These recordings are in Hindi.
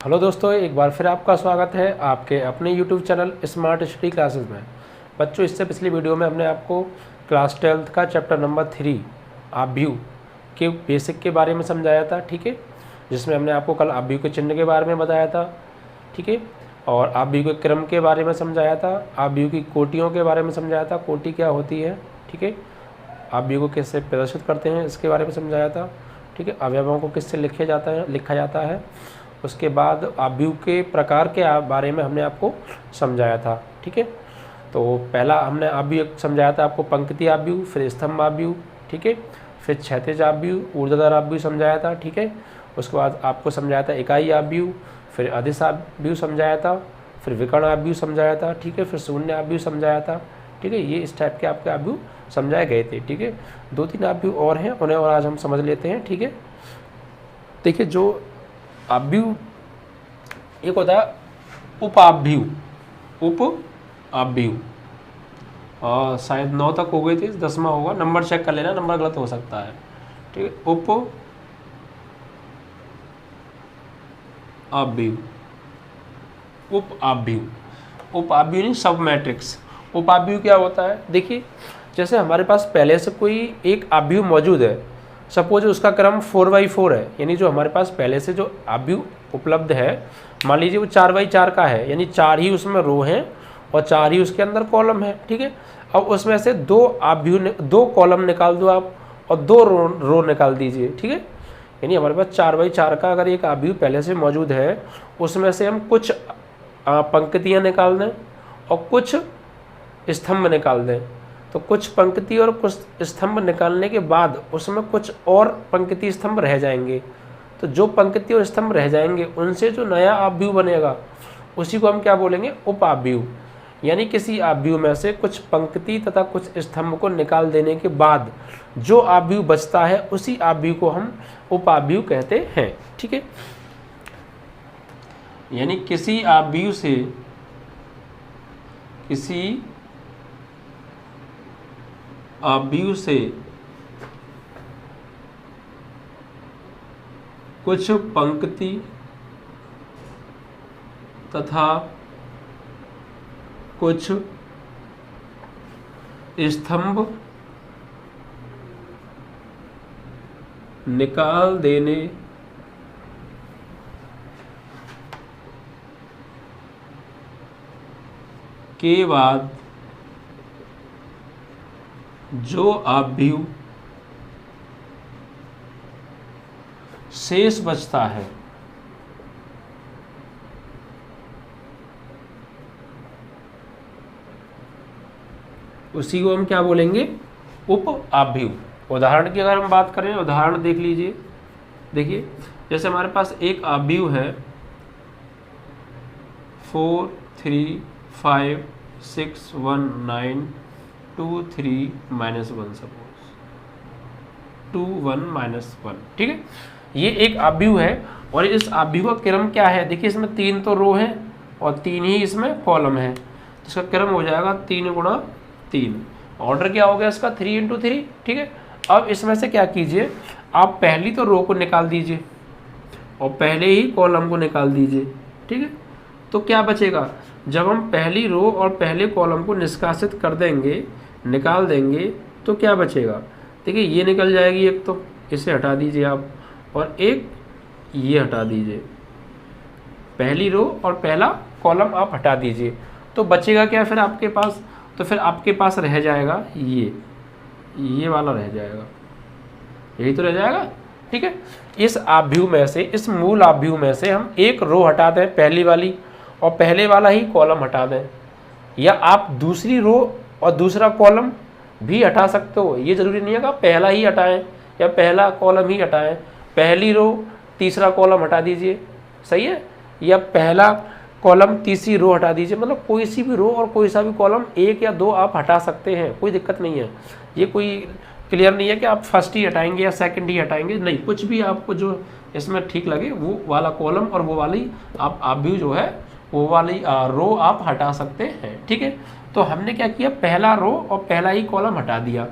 हेलो दोस्तों, एक बार फिर आपका स्वागत है आपके अपने YouTube channel smart study classes में। बच्चों, इससे पिछली वीडियो में हमने आपको क्लास 12th का चैप्टर नंबर 3 आव्यूह के बेसिक के बारे में समझाया था, ठीक है। जिसमें हमने आपको कल आव्यूह के चिन्ह के बारे में बताया था, ठीक है, और आव्यूह के क्रम के बारे में समझाया था, आव्यूह की कोटियों के बारे में समझाया था, कोटि क्या होती है, ठीक है, आव्यूह को किससे प्रदर्शित करते हैं इसके बारे में समझाया था, ठीक है, अवयवों को किससे लिखा जाता है। उसके बाद आव्यूह के प्रकार के बारे में हमने आपको समझाया था, ठीक है। तो पहला हमने आव्यूह समझाया था आपको पंक्ति आव्यूह, फिर स्तंभ आव्यूह, ठीक है, फिर क्षैतिज आव्यूह, ऊर्ध्वाधर आव्यूह समझाया था, ठीक है। उसके बाद आपको समझाया था इकाई आव्यूह, फिर अदिश आव्यूह समझाया था, फिर विकर्ण आव्यूह समझाया था, ठीक है, फिर शून्य आव्यूह समझाया था, ठीक है। ये इस टाइप के आपके आव्यूह समझाए गए थे, ठीक है। 2-3 आव्यूह और हैं, उन्हें और आज हम समझ लेते हैं, ठीक है। देखिए, जो आव्यूह एक होता है उप आव्यूह, और शायद 9 तक हो गई थी, 10वां होगा, नंबर चेक कर लेना, नंबर गलत हो सकता है, ठीक है। उप आव्यूह नहीं, सब मैट्रिक्स। उप आव्यूह क्या होता है? देखिए, जैसे हमारे पास पहले से कोई एक आव्यूह मौजूद है, सपोज उसका क्रम 4x4 है, यानी जो हमारे पास पहले से जो आव्यूह उपलब्ध है, मान लीजिए वो 4x4 का है, यानी 4 ही उसमें रो हैं और 4 ही उसके अंदर कॉलम है, ठीक है। अब उसमें से 2 कॉलम निकाल दो आप और 2 रो निकाल दीजिए, ठीक है। यानी हमारे पास 4x4 का अगर एक आव्यूह पहले से मौजूद है, उसमें से हम कुछ पंक्तियाँ निकाल दें और कुछ स्तंभ निकाल दें, तो कुछ पंक्ति और कुछ स्तंभ निकालने के बाद उसमें कुछ और पंक्ति स्तंभ रह जाएंगे। तो जो पंक्ति और स्तंभ रह जाएंगे उनसे जो नया आव्यूह बनेगा उसी को हम क्या बोलेंगे? उप आव्यूह। यानी किसी आव्यूह में से कुछ पंक्ति तथा कुछ स्तंभ को निकाल देने के बाद जो आव्यूह बचता है उसी आव्यूह को हम उप आव्यूह कहते हैं, ठीक है। यानी किसी आव्यूह से कुछ पंक्ति तथा कुछ स्तंभ निकाल देने के बाद जो आव्यूह शेष बचता है उसी को हम क्या बोलेंगे? उप आव्यूह। उदाहरण की अगर हम बात करें, उदाहरण देख लीजिए। देखिए, जैसे हमारे पास एक आव्यूह है 4 3 5 6 1 9 2 3 -1, सपोज 2 1 -1, ठीक है। ये एक आव्यूह है और इस आव्यूह का क्रम क्या है? देखिए, इसमें 3 तो रो है और 3 ही इसमें कॉलम है, तो इसका क्रम हो जाएगा 3 × 3। ऑर्डर क्या हो गया इसका? 3 × 3, ठीक है। अब इसमें से क्या कीजिए, आप पहली तो रो को निकाल दीजिए और पहले ही कॉलम को निकाल दीजिए, ठीक है। तो क्या बचेगा? जब हम पहली रो और पहले कॉलम को निष्कासित कर देंगे, निकाल देंगे, तो क्या बचेगा? देखिए, ये निकल जाएगी एक, तो इसे हटा दीजिए आप, और एक ये हटा दीजिए। पहली रो और पहला कॉलम आप हटा दीजिए, तो बचेगा क्या फिर आपके पास? तो फिर आपके पास रह जाएगा ये वाला रह जाएगा, यही तो रह जाएगा, ठीक है। इस आव्यूह में से, इस मूल आव्यूह में से हम एक रो हटा दें पहली वाली और पहले वाला ही कॉलम हटा दें, या आप दूसरी रो और दूसरा कॉलम भी हटा सकते हो। ये जरूरी नहीं है कि आप पहला ही हटाएं या पहला कॉलम ही हटाएं। पहली रो तीसरा कॉलम हटा दीजिए, सही है, या पहला कॉलम तीसरी रो हटा दीजिए। मतलब कोई सी भी रो और कोई सा भी कॉलम, 1 या 2 आप हटा सकते हैं, कोई दिक्कत नहीं है। ये कोई क्लियर नहीं है कि आप फर्स्ट ही हटाएंगे या सेकंड ही हटाएंगे, नहीं, कुछ भी आपको जो इसमें ठीक लगे वो वाला कॉलम और वो वाली आप आव्यूह जो है वो वाली रो आप हटा सकते हैं, ठीक है। तो हमने क्या किया, पहला रो और पहला ही कॉलम हटा दिया।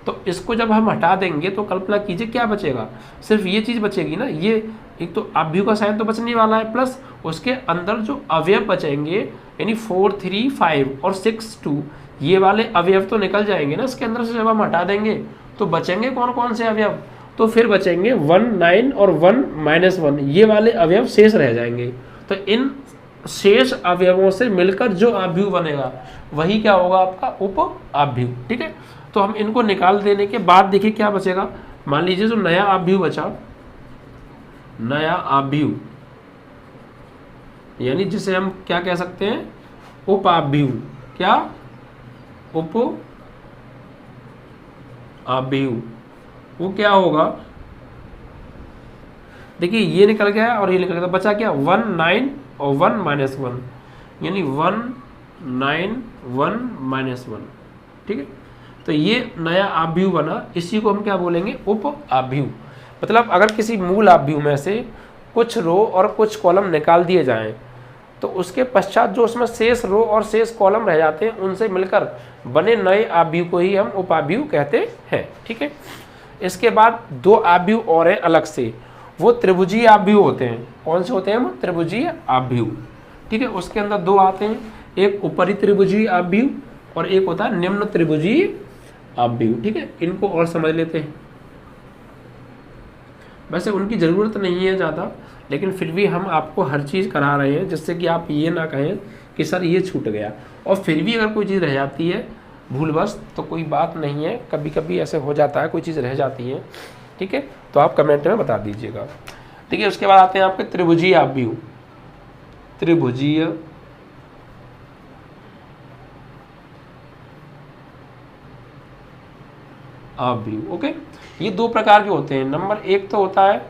तो इसको जब हम हटा देंगे तो कल्पना कीजिए क्या बचेगा, सिर्फ ये चीज़ बचेगी ना, ये एक तो अवयव का साइन तो बचने वाला है, प्लस उसके अंदर जो अवयव बचेंगे यानी 4 3 5 और 6 2 ये वाले अवयव तो निकल जाएंगे ना इसके अंदर से जब हम हटा देंगे। तो बचेंगे कौन कौन से अवयव, तो फिर बचेंगे 1 9 और 1 -1 ये वाले अवयव शेष रह जाएंगे। तो इन शेष अवयवों से मिलकर जो अवयव बनेगा वही क्या होगा आपका उप अवयव। ठीक है, तो हम इनको निकाल देने के बाद देखिए क्या बचेगा। मान लीजिए जो नया अवयव बचा, नया अवयव यानी जिसे हम क्या कह सकते हैं उप अवयव, क्या उप अवयव, वो क्या होगा, देखिए ये निकल गया और ये निकल गया, तो बचा क्या 1 9 और 1 -1 यानी 1 9 1 -1। ठीक है, तो ये नया अवयव बना, इसी को हम क्या बोलेंगे उप अवयव। मतलब अगर किसी मूल अवयव में से कुछ रो और कुछ कॉलम निकाल दिए जाएं तो उसके पश्चात जो उसमें शेष रो और शेष कॉलम रह जाते हैं उनसे मिलकर बने नए अवयव को ही हम उप अवयव कहते हैं। ठीक है, इसके बाद दो अवयव और हैं अलग से, वो त्रिभुजीय अवयव होते हैं। कौन से होते हैं वो त्रिभुजीय अवयव। ठीक है, उसके अंदर दो आते हैं, एक ऊपरी त्रिभुजीय अवयव और एक होता है निम्न त्रिभुजीय अवयव। ठीक है, इनको और समझ लेते हैं। वैसे उनकी ज़रूरत नहीं है ज़्यादा, लेकिन फिर भी हम आपको हर चीज़ करा रहे हैं जिससे कि आप ये ना कहें कि सर ये छूट गया। और फिर भी अगर कोई चीज़ रह जाती है भूलवश तो कोई बात नहीं है, कभी कभी ऐसे हो जाता है, कोई चीज़ रह जाती है। ठीक है, तो आप कमेंट में बता दीजिएगा। ठीक है, उसके बाद आते हैं आपके त्रिभुजीय अवयव। त्रिभुजीय अवयव, ओके, ये दो प्रकार के होते हैं। नंबर एक तो होता है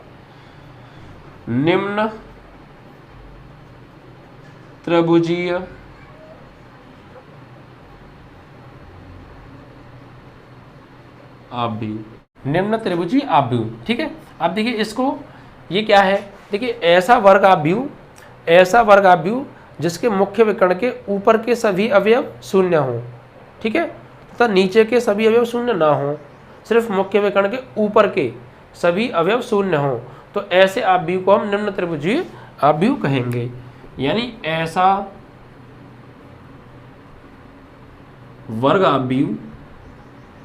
निम्न त्रिभुजीय अवयव, निम्न त्रिभुजीय अवयव। ठीक है, अब देखिए इसको, ये क्या है, देखिए ऐसा वर्ग अवयव, ऐसा वर्ग अवयव जिसके मुख्य विकर्ण के ऊपर के सभी अवयव शून्य हों। ठीक है, तथा नीचे के सभी अवयव शून्य ना हों, सिर्फ मुख्य विकर्ण के ऊपर के सभी अवयव शून्य हों, तो ऐसे अवयव को हम निम्न त्रिभुजीय अवयव कहेंगे। यानी ऐसा वर्ग अवयव,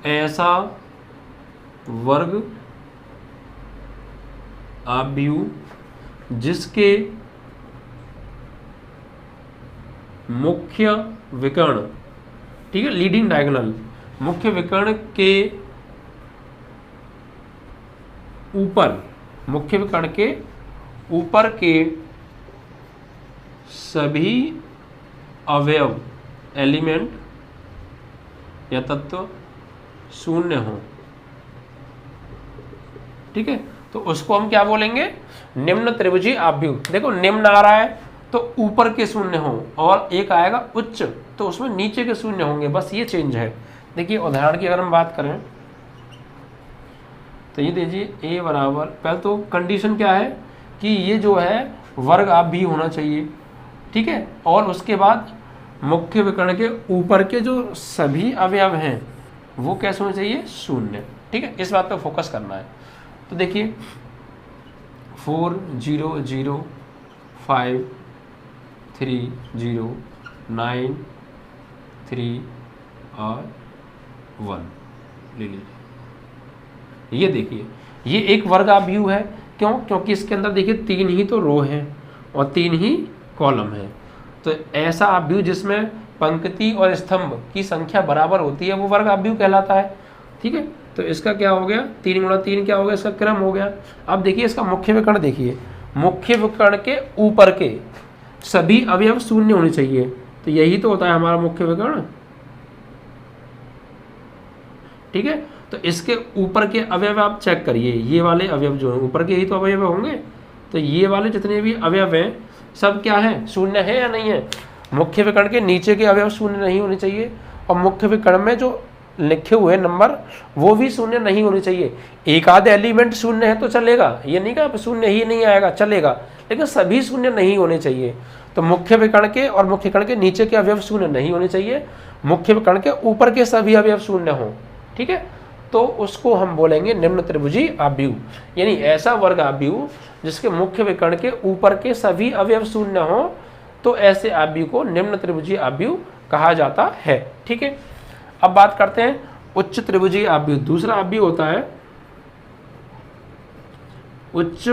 ऐसा वर्ग अवयव जिसके मुख्य विकर्ण, ठीक है, लीडिंग डायगोनल, मुख्य विकर्ण के ऊपर, मुख्य विकर्ण के ऊपर के सभी अवयव एलिमेंट या तत्व शून्य हो। ठीक है, तो उसको हम क्या बोलेंगे निम्न त्रिभुजीय अवयव। देखो निम्न आ रहा है तो ऊपर के शून्य हो, और एक आएगा उच्च तो उसमें नीचे के शून्य होंगे, बस ये चेंज है। देखिए उदाहरण की अगर हम बात करें तो ये दीजिए a बराबर, पहले तो कंडीशन क्या है कि ये जो है वर्ग अवयव होना चाहिए। ठीक है, और उसके बाद मुख्य विकर्ण के ऊपर के जो सभी अवयव हैं वो कैसे होने चाहिए, शून्य। ठीक है, इस बात पर फोकस करना है। तो देखिए 4 0 0 5 3 0 9 3 और 1 ले लीजिए। ये देखिए ये एक वर्ग अवयव है, क्यों, क्योंकि इसके अंदर देखिए 3 ही तो रो हैं और 3 ही कॉलम है। तो ऐसा अवयव जिसमें पंक्ति और स्तंभ की संख्या बराबर होती है वो वर्ग अवयव कहलाता है। ठीक है, तो इसका क्या हो गया 3 × 3 क्या हो गया, इसका क्रम हो गया। अब देखिए इसका मुख्य विकर्ण, देखिए मुख्य विकर्ण के ऊपर के सभी अवयव शून्य होने चाहिए, तो यही तो होता है हमारा मुख्य विकर्ण। ठीक है, तो इसके ऊपर के अवयव आप चेक करिए, ये वाले अवयव जो है ऊपर के ही तो अवयव होंगे, तो ये वाले जितने भी अवयव हैं सब क्या है, शून्य है या नहीं है। मुख्य विकर्ण के नीचे के अवयव शून्य नहीं होने चाहिए, और मुख्य विकर्ण में जो लिखे हुए नंबर वो भी शून्य नहीं होने चाहिए। एक आधे एलिमेंट शून्य है तो चलेगा, ये नहीं कहा शून्य ही नहीं आएगा, चलेगा, लेकिन सभी शून्य नहीं होने चाहिए। तो मुख्य विकर्ण के और मुख्य विकर्ण के नीचे के अवयव शून्य नहीं होने चाहिए, मुख्य विकर्ण के ऊपर के सभी अवयव शून्य हों। ठीक है, तो उसको हम बोलेंगे निम्न त्रिभुजी आव्यूह। यानी ऐसा वर्ग आव्यूह जिसके मुख्य विकर्ण के ऊपर के सभी अवयव शून्य हो, तो ऐसे आव्यूह को निम्न त्रिभुजी आव्यूह कहा जाता है। ठीक है, अब बात करते हैं उच्च त्रिभुजी आव्यूह। दूसरा आव्यूह होता है उच्च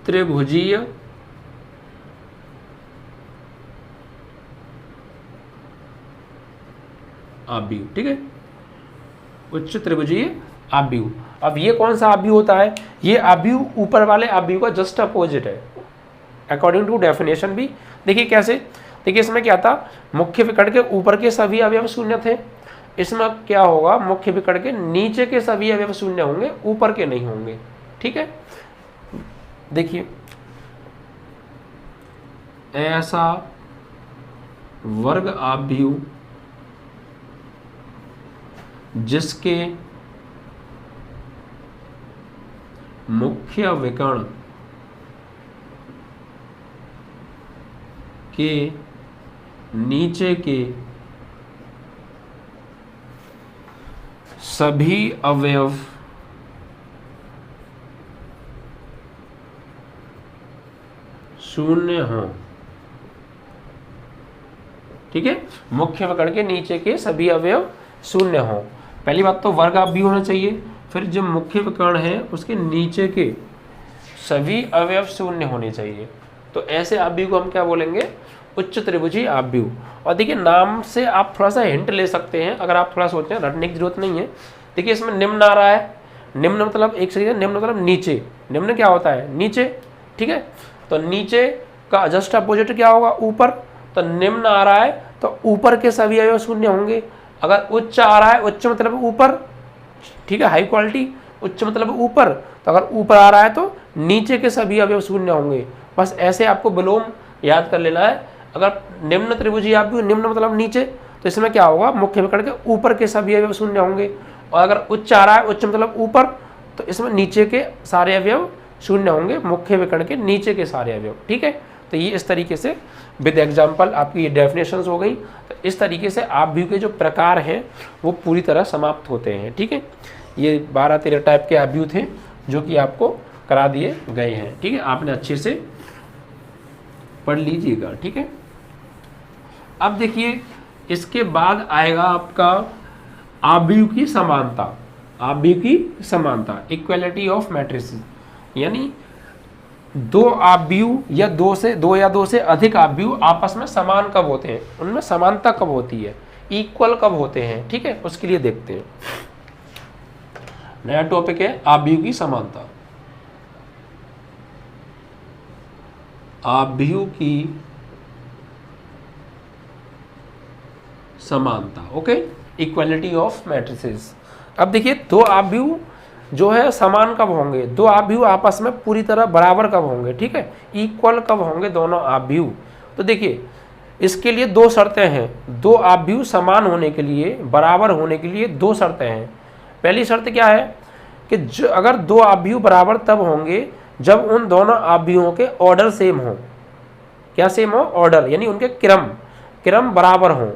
त्रिभुजीय आव्यूह। ठीक है, उच्च त्रिभुजीय आव्यूह। अब ये कौन सा आव्यूह होता है? ये आव्यूह ऊपर वाले आव्यूह का जस्ट अपोजिट है अकॉर्डिंग टू डेफिनेशन भी। देखिए कैसे, देखिए इसमें क्या था, मुख्य विकर्ण के ऊपर के सभी अवयव शून्य थे। इसमें क्या होगा, मुख्य विकर्ण के नीचे के सभी अवयव शून्य होंगे, ऊपर के नहीं होंगे। ठीक है, देखिए ऐसा वर्ग आव्यूह जिसके मुख्य विकर्ण के नीचे के सभी अवयव शून्य हों। ठीक है, मुख्य विकर्ण के नीचे के सभी अवयव शून्य हों। पहली बात तो वर्ग आव्यूह होना चाहिए, फिर जो मुख्य विकर्ण है उसके नीचे के सभी अवयव शून्य होने चाहिए। तो ऐसे आव्यूह को हम क्या बोलेंगे, उच्च त्रिभुजी आव्यूह। और देखिए नाम से आप थोड़ा सा हिंट ले सकते हैं, अगर आप थोड़ा सोचें, रटने की जरूरत नहीं है। देखिए इसमें निम्न आ रहा है, निम्न मतलब एक सेकंड, निम्न मतलब नीचे। निम्न क्या होता है, नीचे। ठीक है, तो नीचे का जस्ट अपोजिट क्या होगा, ऊपर। तो निम्न आ रहा है तो ऊपर के सभी अवयव शून्य होंगे। अगर उच्च आ रहा है, उच्च मतलब ऊपर, ठीक है, हाई क्वालिटी, उच्च मतलब ऊपर, तो अगर ऊपर आ रहा है तो नीचे के सभी अवयव शून्य होंगे। बस ऐसे आपको विलोम याद कर लेना है। अगर निम्न त्रिभुजी आव्यूह, निम्न मतलब नीचे, तो इसमें क्या होगा, मुख्य विकर्ण के ऊपर के सभी अवयव शून्य होंगे। और अगर उच्च आ रहा है, उच्च मतलब ऊपर, तो इसमें नीचे के सारे अवयव शून्य होंगे, मुख्य विकर्ण के नीचे के सारे अवयव। ठीक है, तो ये इस तरीके से विद एग्जाम्पल आपकी ये डेफिनेशंस हो गई। तो इस तरीके से आव्यूह के जो प्रकार हैं वो पूरी तरह समाप्त होते हैं। ठीक है, ये 12-13 टाइप के आव्यूह थे जो कि आपको करा दिए गए हैं। ठीक है, आपने अच्छे से पढ़ लीजिएगा। ठीक है, अब देखिए इसके बाद आएगा आपका आव्यूह की समानता। आव्यूह की समानता, इक्वलिटी ऑफ मैट्रिसेस। यानी दो आव्यूह या दो से अधिक आव्यूह आपस में समान कब होते हैं, उनमें समानता कब होती है, इक्वल कब होते हैं। ठीक है, उसके लिए देखते हैं। नया टॉपिक है आव्यूह की समानता। आव्यूह की समानता, ओके, इक्वलिटी ऑफ मैट्रिसेस। अब देखिए दो आव्यूह जो है समान कब होंगे, दो आव्यूह आपस में पूरी तरह बराबर कब होंगे। ठीक है, इक्वल कब होंगे दोनों आव्यूह। तो देखिए इसके लिए दो शर्तें हैं। दो आव्यूह समान होने के लिए, बराबर होने के लिए दो शर्तें हैं। पहली शर्त क्या है कि अगर दो आव्यूह बराबर तब होंगे जब उन दोनों आव्यूहों के ऑर्डर सेम हो। क्या सेम हो, ऑर्डर, यानी उनके क्रम बराबर हो।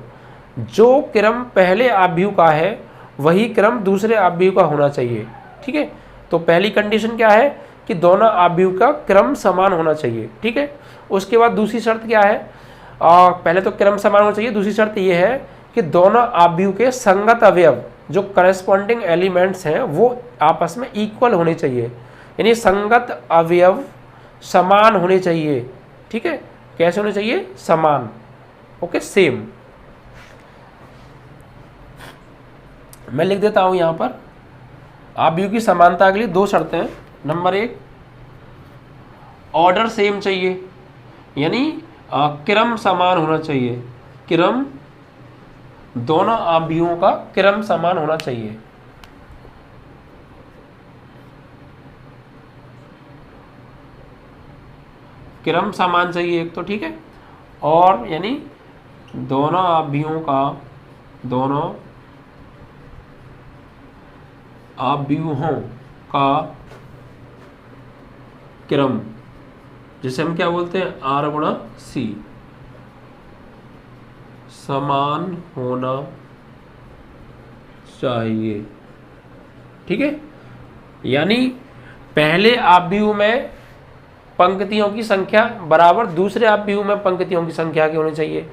जो क्रम पहले आव्यूह का है वही क्रम दूसरे आव्यूह का होना चाहिए। ठीक है, तो पहली कंडीशन क्या है कि दोनों आव्यूह का क्रम समान होना चाहिए। ठीक है, उसके बाद दूसरी शर्त क्या है, पहले तो क्रम समान होना चाहिए, दूसरी शर्त ये है कि दोनों आव्यूह के संगत अवयव जो करस्पॉन्डिंग एलिमेंट्स हैं वो आपस में इक्वल होने चाहिए। यानी संगत अवयव समान होने चाहिए। ठीक है, कैसे होने चाहिए, समान, ओके, सेम। मैं लिख देता हूं यहां पर आव्यूह की समानता के लिए दो शर्तें हैं। नंबर 1, ऑर्डर सेम चाहिए, यानी क्रम समान होना चाहिए। क्रम, दोनों आव्यूहों का क्रम समान होना चाहिए। क्रम समान चाहिए एक तो, ठीक है, और यानी दोनों आव्यूहों का क्रम, जिसे हम क्या बोलते हैं, R/C, समान होना चाहिए। ठीक है, यानी पहले आव्यूह में पंक्तियों की संख्या बराबर दूसरे आव्यूह में पंक्तियों की संख्या की होनी चाहिए।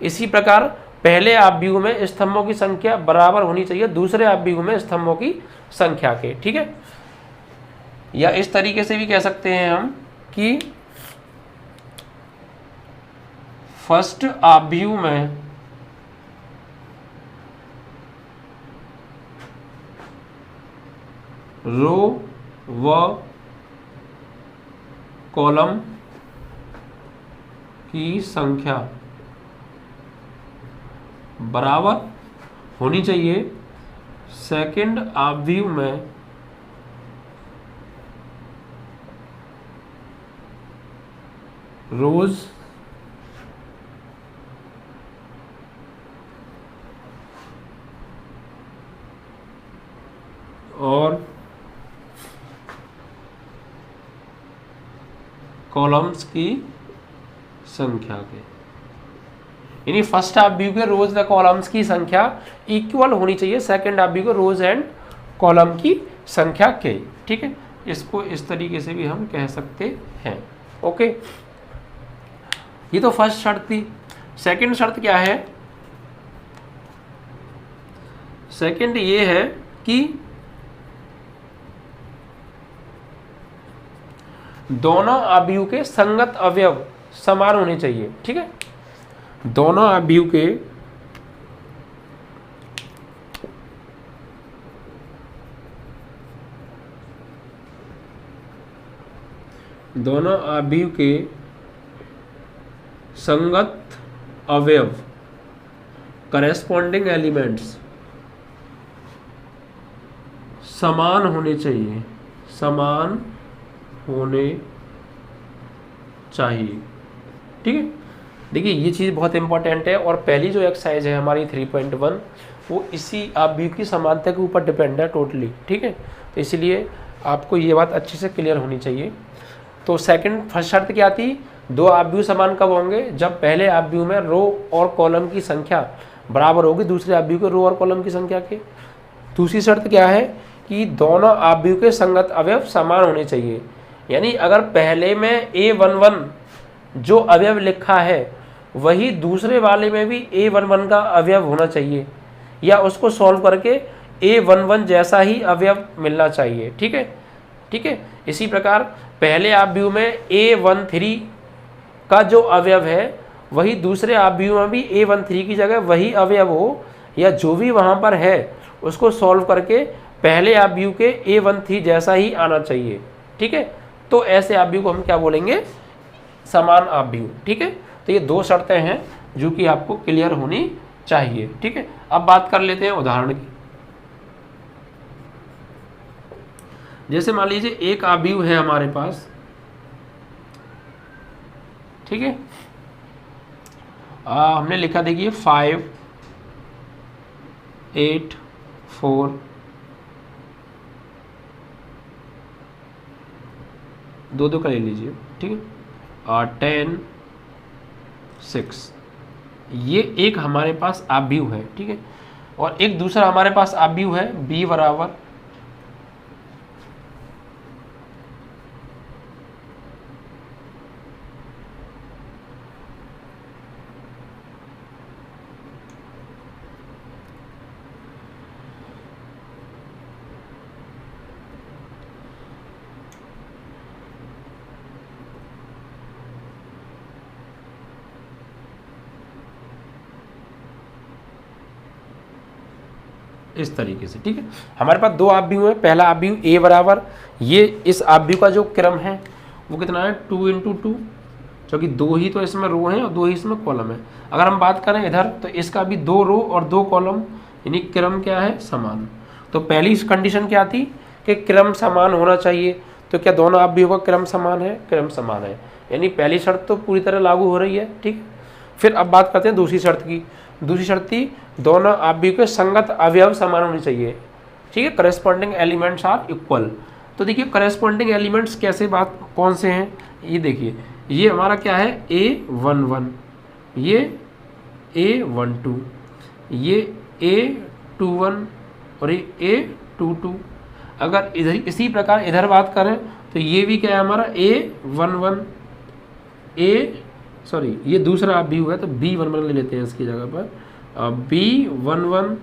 इसी प्रकार पहले आव्यूह में स्तंभों की संख्या बराबर होनी चाहिए दूसरे आव्यूह में स्तंभों की संख्या के। ठीक है, या इस तरीके से भी कह सकते हैं हम कि फर्स्ट आव्यूह में रो व कॉलम की संख्या बराबर होनी चाहिए सेकंड आव्यूह में रोज और कॉलम्स की संख्या के, यानी फर्स्ट आव्यूह के रोज व कॉलम्स की संख्या इक्वल होनी चाहिए सेकंड आव्यूह के रोज एंड कॉलम की संख्या के। ठीक है, इसको इस तरीके से भी हम कह सकते हैं। ओके, ये तो फर्स्ट शर्त थी। सेकंड शर्त क्या है? सेकंड ये है कि दोनों आव्यूह के संगत अवयव समान होने चाहिए। ठीक है, दोनों आव्यूह के संगत अवयव करेस्पॉन्डिंग एलिमेंट्स समान होने चाहिए, समान होने चाहिए। ठीक है, देखिए ये चीज़ बहुत इंपॉर्टेंट है और पहली जो एक्सरसाइज है हमारी 3.1 वो इसी आव्यूह की समानता के ऊपर डिपेंड है टोटली। ठीक है, तो इसलिए आपको ये बात अच्छे से क्लियर होनी चाहिए। तो सेकंड फर्स्ट शर्त क्या थी? दो आव्यूह समान कब होंगे? जब पहले आव्यूह में रो और कॉलम की संख्या बराबर होगी दूसरे आव्यूह के रो और कॉलम की संख्या के। दूसरी शर्त क्या है कि दोनों आव्यूह के संगत अवयव समान होने चाहिए, यानी अगर पहले में A11 जो अवयव लिखा है वही दूसरे वाले में भी A11 का अवयव होना चाहिए या उसको सॉल्व करके A11 जैसा ही अवयव मिलना चाहिए। ठीक है, ठीक है, इसी प्रकार पहले आव्यूह में A13 का जो अवयव है वही दूसरे आव्यूह में भी A13 की जगह वही अवयव हो या जो भी वहाँ पर है उसको सॉल्व करके पहले आव्यूह के A13 जैसा ही आना चाहिए। ठीक है, तो ऐसे आव्यूह को हम क्या बोलेंगे? समान आव्यूह। ठीक है, तो ये दो शर्तें हैं जो कि आपको क्लियर होनी चाहिए। ठीक है, अब बात कर लेते हैं उदाहरण की। जैसे मान लीजिए एक आव्यूह है हमारे पास, ठीक है, हमने लिखा देखिए 5 8 4 दो का ले लीजिए। ठीक है, 10 6 ये एक हमारे पास आव्यूह है। ठीक है, और एक दूसरा हमारे पास आव्यूह है b बराबर इस तरीके से। ठीक है, हमारे पास दो आव्यूह है। पहला आव्यूह A बराबर, ये इस आव्यूह का जो क्रम है वो कितना है 2 × 2, क्योंकि दो ही तो इसमें रो हैं और दो ही इसमें कॉलम है। अगर हम बात करें इधर तो इसका भी 2 रो और 2 कॉलम, यानी क्रम क्या है? समान। तो पहली कंडीशन क्या थी कि क्रम समान होना चाहिए। तो क्या दोनों आव्यूह का क्रम समान है? क्रम समान है, यानी पहली शर्त तो पूरी तरह लागू हो रही है। ठीक, फिर अब बात करते हैं दूसरी शर्त की। दूसरी शर्त थी दोनों आव्यूह के संगत अवयव समान होने चाहिए। ठीक है, करेस्पॉन्डिंग एलिमेंट्स आर इक्वल। तो देखिए करेस्पॉन्डिंग एलिमेंट्स कैसे बात कौन से हैं? ये देखिए, ये हमारा क्या है? A11, ये A12, ये A21 और ये A22। अगर इधर इसी प्रकार इधर बात करें तो ये भी क्या है हमारा A11 ये दूसरा आप भी हुआ है तो B11 ले लेते हैं इसकी जगह पर, B11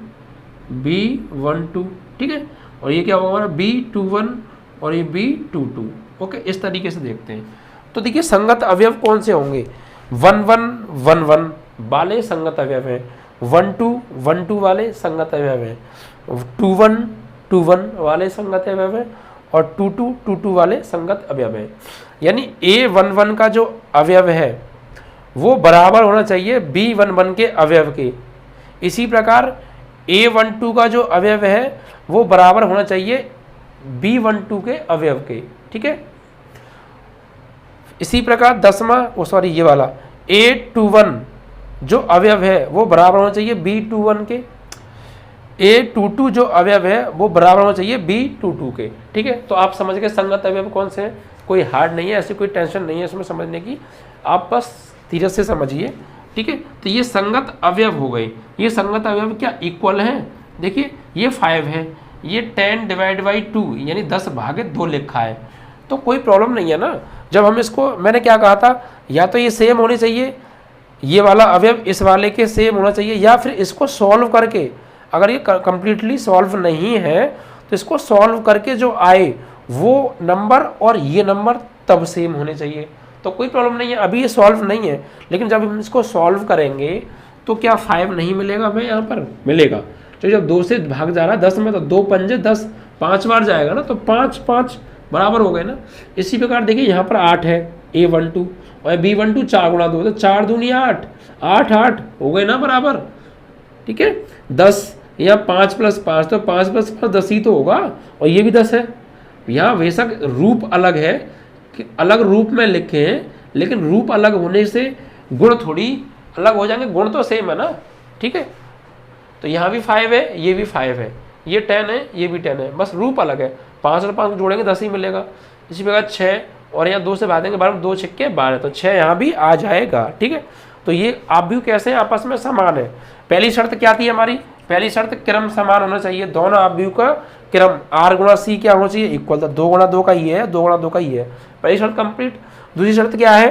B12, ठीक है। और ये क्या होगा हमारा B21 और ये B22। ओके, इस तरीके से देखते हैं। तो देखिए संगत अवयव कौन से होंगे, 1111 वाले संगत अवयव हैं, 1212 वाले संगत अवयव हैं, 2121 वाले संगत अवयव हैं और 2222 वाले संगत अवयव हैं। यानी A11 का जो अवयव है वो बराबर होना चाहिए B11 के अवयव के। इसी प्रकार A12 का जो अवयव है वो बराबर होना चाहिए B12 के अवयव के, ठीक है। इसी प्रकार ये वाला A21 जो अवयव है वो बराबर होना चाहिए B21 के, A22 जो अवयव है वो बराबर होना चाहिए B22 के, ठीक है। तो आप समझ गए संगत अवयव कौन से हैं, कोई हार्ड नहीं है, ऐसी कोई टेंशन नहीं है इसमें समझने की, आप बस धीरे से समझिए, ठीक है। तो ये संगत अवयव हो गए। ये संगत अवयव क्या इक्वल हैं, देखिए ये 5 है, ये 10 डिवाइड बाई 2 यानी 10 भागे 2 लिखा है, तो कोई प्रॉब्लम नहीं है ना। जब हम इसको, मैंने क्या कहा था, या तो ये सेम होनी चाहिए, ये वाला अवयव इस वाले के सेम होना चाहिए, या फिर इसको सॉल्व करके, अगर ये कंप्लीटली सॉल्व नहीं है तो इसको सॉल्व करके जो आए वो नंबर और ये नंबर तब सेम होने चाहिए, तो कोई प्रॉब्लम नहीं है। अभी ये सॉल्व नहीं है, लेकिन जब हम इसको सॉल्व करेंगे तो क्या 5 नहीं मिलेगा हमें, यहाँ पर मिलेगा। तो जब 2 से भाग जा रहा है 10 में तो 2 पंजे 10, 5 बार जाएगा ना, तो 5 5 बराबर हो गए ना। इसी प्रकार देखिए यहाँ पर 8 है A12 और B12 4 गुणा 2 तो 4 दूनी 8, 8 8 हो गए ना बराबर, ठीक है। 10 या 5 + 5 तो 5 + 5 10 ही तो होगा, और ये भी 10 है। यहाँ बेशक रूप अलग है कि अलग रूप में लिखे हैं, लेकिन रूप अलग होने से गुण थोड़ी अलग हो जाएंगे, गुण तो सेम है ना, ठीक है। तो यहाँ भी 5 है, ये भी 5 है, ये 10 है, ये भी 10 है, बस रूप अलग है। 5 और 5 जोड़ेंगे 10 ही मिलेगा। इसी प्रकार 6 और यहाँ 2 से भागेंगे 12, 2 छक्के 12, तो 6 यहाँ भी आ जाएगा, ठीक है। तो ये आप भी कैसे हैं, आपस में समान है। पहली शर्त क्या थी हमारी, पहली शर्त क्रम समान होना चाहिए, दोनों आव्यूह का क्रम R गुणा C क्या होना चाहिए, इक्वल, 2 गुणा 2 का ही है, 2 गुणा 2 का ही है, पहली शर्त कंप्लीट। दूसरी शर्त क्या है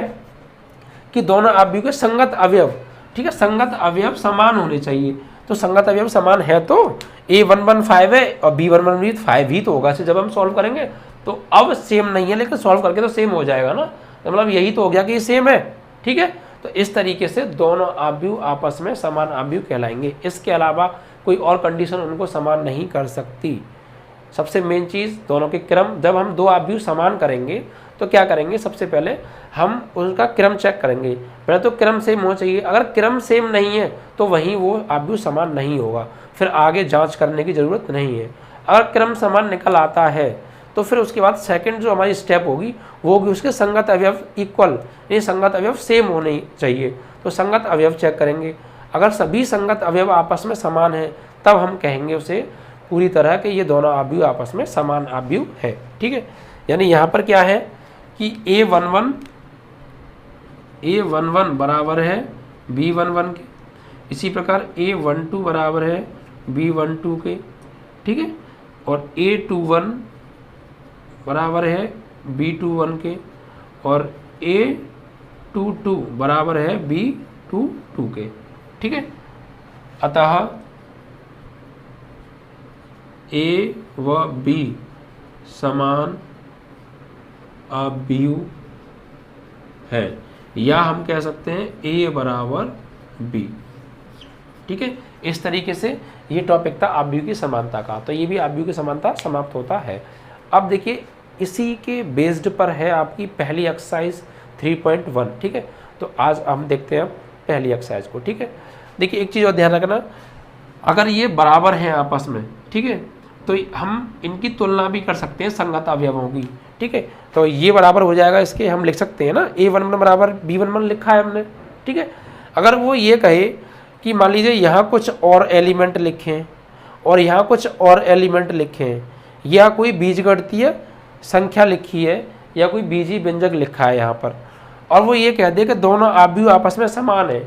कि दोनों आव्यूह के संगत अवयव, ठीक है, संगत अवयव समान होने चाहिए। तो संगत अवयव समान है तो A11 5 है और B11 भी 5 ही तो होगा। जब हम सॉल्व करेंगे तो अब सेम नहीं है, लेकिन सॉल्व करके तो सेम हो जाएगा ना, तो मतलब यही तो हो गया कि ये सेम है, ठीक है। तो इस तरीके से दोनों आव्यूह आपस में समान आव्यूह कहलाएंगे। इसके अलावा कोई और कंडीशन उनको समान नहीं कर सकती। सबसे मेन चीज़ दोनों के क्रम, जब हम दो आव्यूह समान करेंगे तो क्या करेंगे, सबसे पहले हम उनका क्रम चेक करेंगे। पहले तो क्रम सेम होना चाहिए, अगर क्रम सेम नहीं है तो वहीं वो आव्यूह समान नहीं होगा, फिर आगे जांच करने की ज़रूरत नहीं है। अगर क्रम समान निकल आता है तो फिर उसके बाद सेकंड जो हमारी स्टेप होगी वो होगी उसके संगत अवयव इक्वल, ये संगत अवयव सेम होने चाहिए। तो संगत अवयव चेक करेंगे, अगर सभी संगत अवयव आपस में समान है तब हम कहेंगे उसे पूरी तरह के ये दोनों आव्यूह आपस में समान आव्यूह है, ठीक है। यानी यहाँ पर क्या है कि A11 बराबर है B11 के, इसी प्रकार A12 बराबर है B12 के, ठीक है, और A21 बराबर है B21 के, और A22 बराबर है B22 के, ठीक है। अतः A व B समान आव्यूह है, या हम कह सकते हैं A बराबर B, ठीक है। इस तरीके से ये टॉपिक था आव्यूह की समानता का, तो ये भी आव्यूह की समानता समाप्त होता है। अब देखिए इसी के बेस्ड पर है आपकी पहली एक्सरसाइज 3.1, ठीक है। तो आज हम देखते हैं पहली एक्सरसाइज को, ठीक है। देखिए एक चीज़ और ध्यान रखना, अगर ये बराबर हैं आपस में, ठीक है, तो हम इनकी तुलना भी कर सकते हैं संगत अवयवों की, ठीक है। तो ये बराबर हो जाएगा इसके, हम लिख सकते हैं ना A11 बराबर B11 लिखा है हमने, ठीक है। अगर वो ये कहे कि मान लीजिए यहाँ कुछ और एलिमेंट लिखें और यहाँ कुछ और एलिमेंट लिखें, या कोई बीजगणितीय संख्या लिखी है या कोई बीजी व्यंजक लिखा है यहाँ पर, और वो ये कह दे कि दोनों आव्यूह आपस में समान है,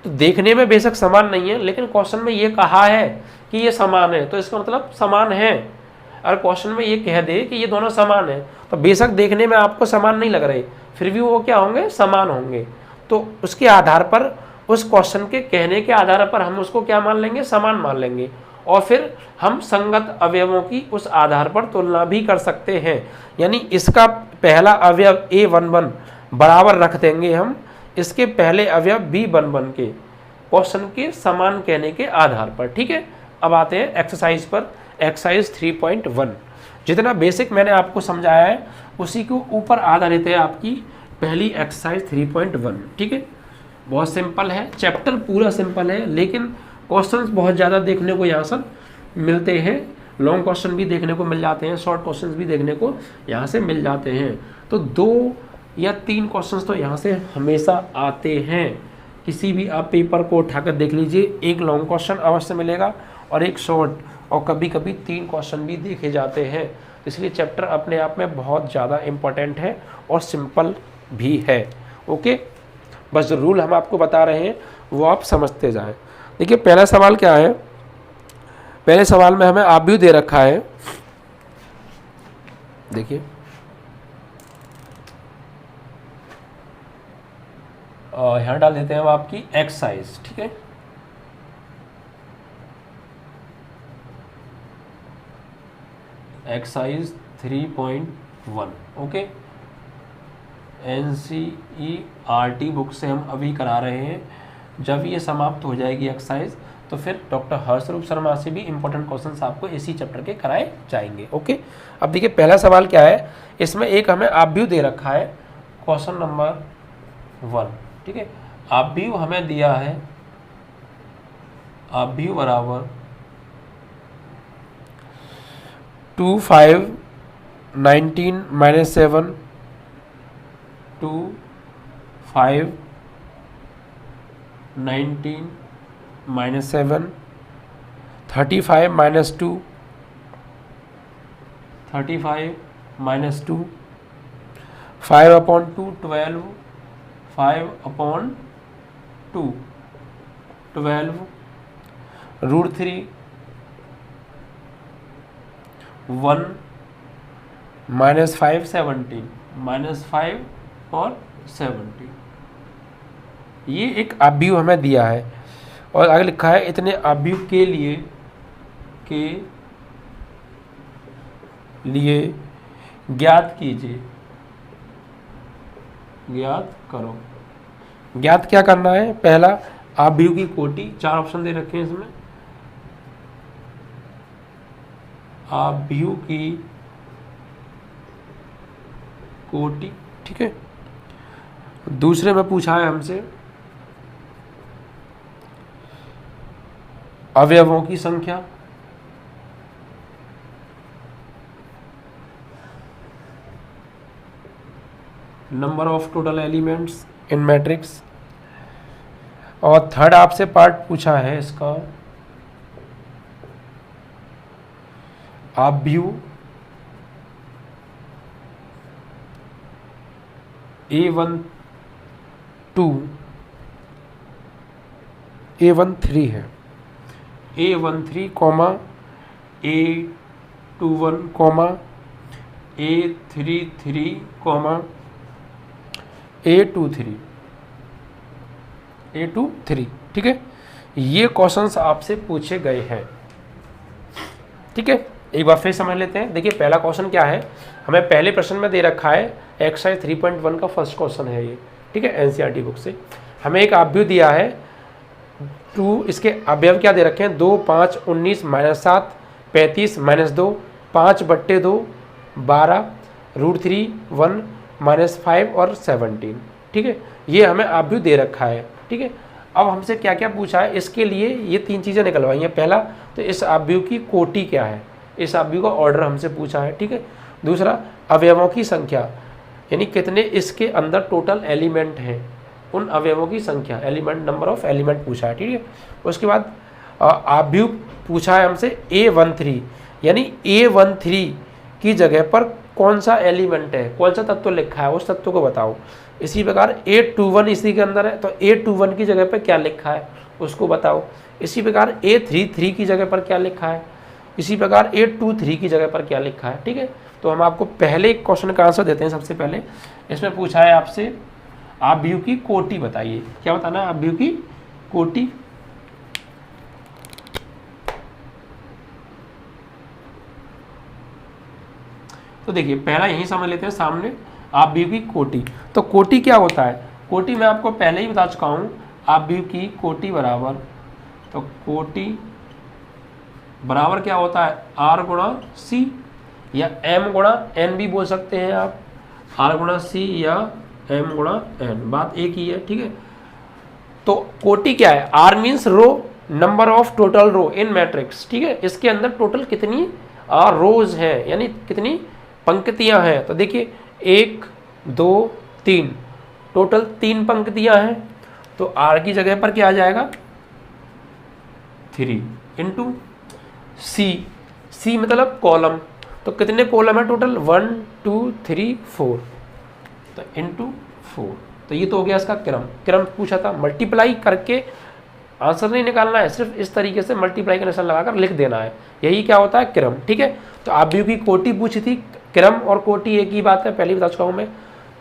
तो देखने में बेशक समान नहीं है लेकिन क्वेश्चन में ये कहा है कि ये समान है, तो इसका मतलब समान है। अगर क्वेश्चन में ये कह दे कि ये दोनों समान है, तो बेशक देखने में आपको समान नहीं लग रहे, फिर भी वो क्या होंगे, समान होंगे। तो उसके आधार पर, उस क्वेश्चन के कहने के आधार पर हम उसको क्या मान लेंगे, समान मान लेंगे, और फिर हम संगत अवयवों की उस आधार पर तुलना भी कर सकते हैं। यानी इसका पहला अवयव A11 बराबर रख देंगे हम इसके पहले अवयव B11 के, क्वेश्चन के समान कहने के आधार पर। ठीक है, अब आते हैं एक्सरसाइज पर। एक्सरसाइज 3.1 जितना बेसिक मैंने आपको समझाया है उसी के ऊपर आधारित है आपकी पहली एक्सरसाइज 3.1। ठीक है, बहुत सिंपल है, चैप्टर पूरा सिंपल है, लेकिन क्वेश्चंस बहुत ज़्यादा देखने को यहाँ से मिलते हैं। लॉन्ग क्वेश्चन भी देखने को मिल जाते हैं, शॉर्ट क्वेश्चंस भी देखने को यहाँ से मिल जाते हैं। तो 2 या 3 क्वेश्चंस तो यहाँ से हमेशा आते हैं। किसी भी आप पेपर को उठाकर देख लीजिए, एक लॉन्ग क्वेश्चन अवश्य मिलेगा और एक शॉर्ट, और कभी कभी 3 क्वेश्चन भी देखे जाते हैं। इसलिए चैप्टर अपने आप में बहुत ज़्यादा इम्पोर्टेंट है और सिंपल भी है। ओके, बस जो रूल हम आपको बता रहे हैं वो आप समझते जाएं। देखिए पहला सवाल क्या है, पहले सवाल में हमें आव्यूह दे रखा है। देखिए यहाँ डाल देते हैं हम आपकी एक्सरसाइज। ठीक है, एक्सरसाइज 3.1। ओके, NCERT बुक से हम अभी करा रहे हैं। जब ये समाप्त हो जाएगी एक्सरसाइज तो फिर डॉक्टर हर्षरूप शर्मा से भी इंपॉर्टेंट क्वेश्चंस आपको इसी चैप्टर के कराए जाएंगे। ओके, अब देखिए पहला सवाल क्या है, इसमें एक हमें आव्यूह दे रखा है, क्वेश्चन नंबर 1। ठीक है, आव्यूह हमें दिया है, आव्यूह बराबर 2 5 19 - 7 2 5 19 - 7 35 - 2 35 - 2 5/2 12 5/2 12 √3 1 -5 17 -5 और 17। ये एक आव्यूह हमें दिया है और आगे लिखा है इतने आव्यूह के लिए ज्ञात कीजिए, ज्ञात करो। ज्ञात क्या करना है, पहला आव्यूह की कोटि, 4 ऑप्शन दे रखे हैं इसमें, आव्यूह की कोटि। ठीक है, दूसरे में पूछा है हमसे अवयवों की संख्या, number of total elements in matrix, और थर्ड आपसे पार्ट पूछा है इसका आव्यूह A12 A13 है, A13, A21, A33, A23। ठीक है, ये क्वेश्चंस आपसे पूछे गए हैं। ठीक है, एक बार फिर समझ लेते हैं। देखिए पहला क्वेश्चन क्या है, हमें पहले प्रश्न में दे रखा है, एक्सरसाइज 3.1 का फर्स्ट क्वेश्चन है ये। ठीक है, NCERT बुक से हमें एक आव्यूह दिया है 2, इसके अवयव क्या दे रखे हैं, 2 5 19 -7 35 -2 5/2 12 √3 1 -5 और 17। ठीक है, ये हमें आव्यूह दे रखा है। ठीक है, अब हमसे क्या क्या पूछा है, इसके लिए ये 3 चीज़ें निकलवाई हैं। पहला तो इस आव्यूह की कोटि क्या है, इस आव्यूह का ऑर्डर हमसे पूछा है। ठीक है, दूसरा अवयवों की संख्या, यानी कितने इसके अंदर टोटल एलिमेंट हैं, उन अवयवों की संख्या, एलिमेंट, नंबर ऑफ एलिमेंट पूछा है। ठीक है, उसके बाद आव्यूह पूछा है हमसे A13, यानी A13 की जगह पर कौन सा एलिमेंट है, कौन सा तत्व लिखा है, उस तत्व को बताओ। इसी प्रकार A21 इसी के अंदर है, तो A21 की जगह पर क्या लिखा है उसको बताओ। इसी प्रकार A33 की जगह पर क्या लिखा है, इसी प्रकार 823 की जगह पर क्या लिखा है, ठीक है। तो हम आपको पहले क्वेश्चन का आंसर देते हैं। सबसे पहले इसमें पूछा है आपसे आव्यूह की कोटि बताइए। क्या बताना है? आव्यूह की कोटि। तो देखिए पहला यही समझ लेते हैं सामने, आव्यूह की कोटि। तो कोटि क्या होता है? कोटि मैं आपको पहले ही बता चुका हूं, आव्यूह की कोटि बराबर, तो कोटि बराबर क्या होता है? आर गुणा सी या एम गुणा एन भी बोल सकते हैं आप, आर गुणा सी या एम गुणा एन, बात एक ही है, ठीक है। तो कोटि क्या है? R means row, number of total row in matrix, ठीक है। इसके अंदर टोटल कितनी रोज हैं, यानी कितनी पंक्तियां हैं। तो देखिए 1 2 3, टोटल 3 पंक्तियां हैं। तो आर की जगह पर क्या आ जाएगा? 3 इंटू सी मतलब कॉलम। तो कितने कॉलम है टोटल? 1 2 3 4, तो इंटू 4। तो ये तो हो गया इसका क्रम पूछा था। मल्टीप्लाई करके आंसर नहीं निकालना है, सिर्फ इस तरीके से मल्टीप्लाई का निशान लगाकर लिख देना है, यही क्या होता है? क्रम, ठीक है। तो आव्यूह की कोटि पूछी थी, क्रम और कोटि एक ही बात है, पहले बता चुका हूँ मैं।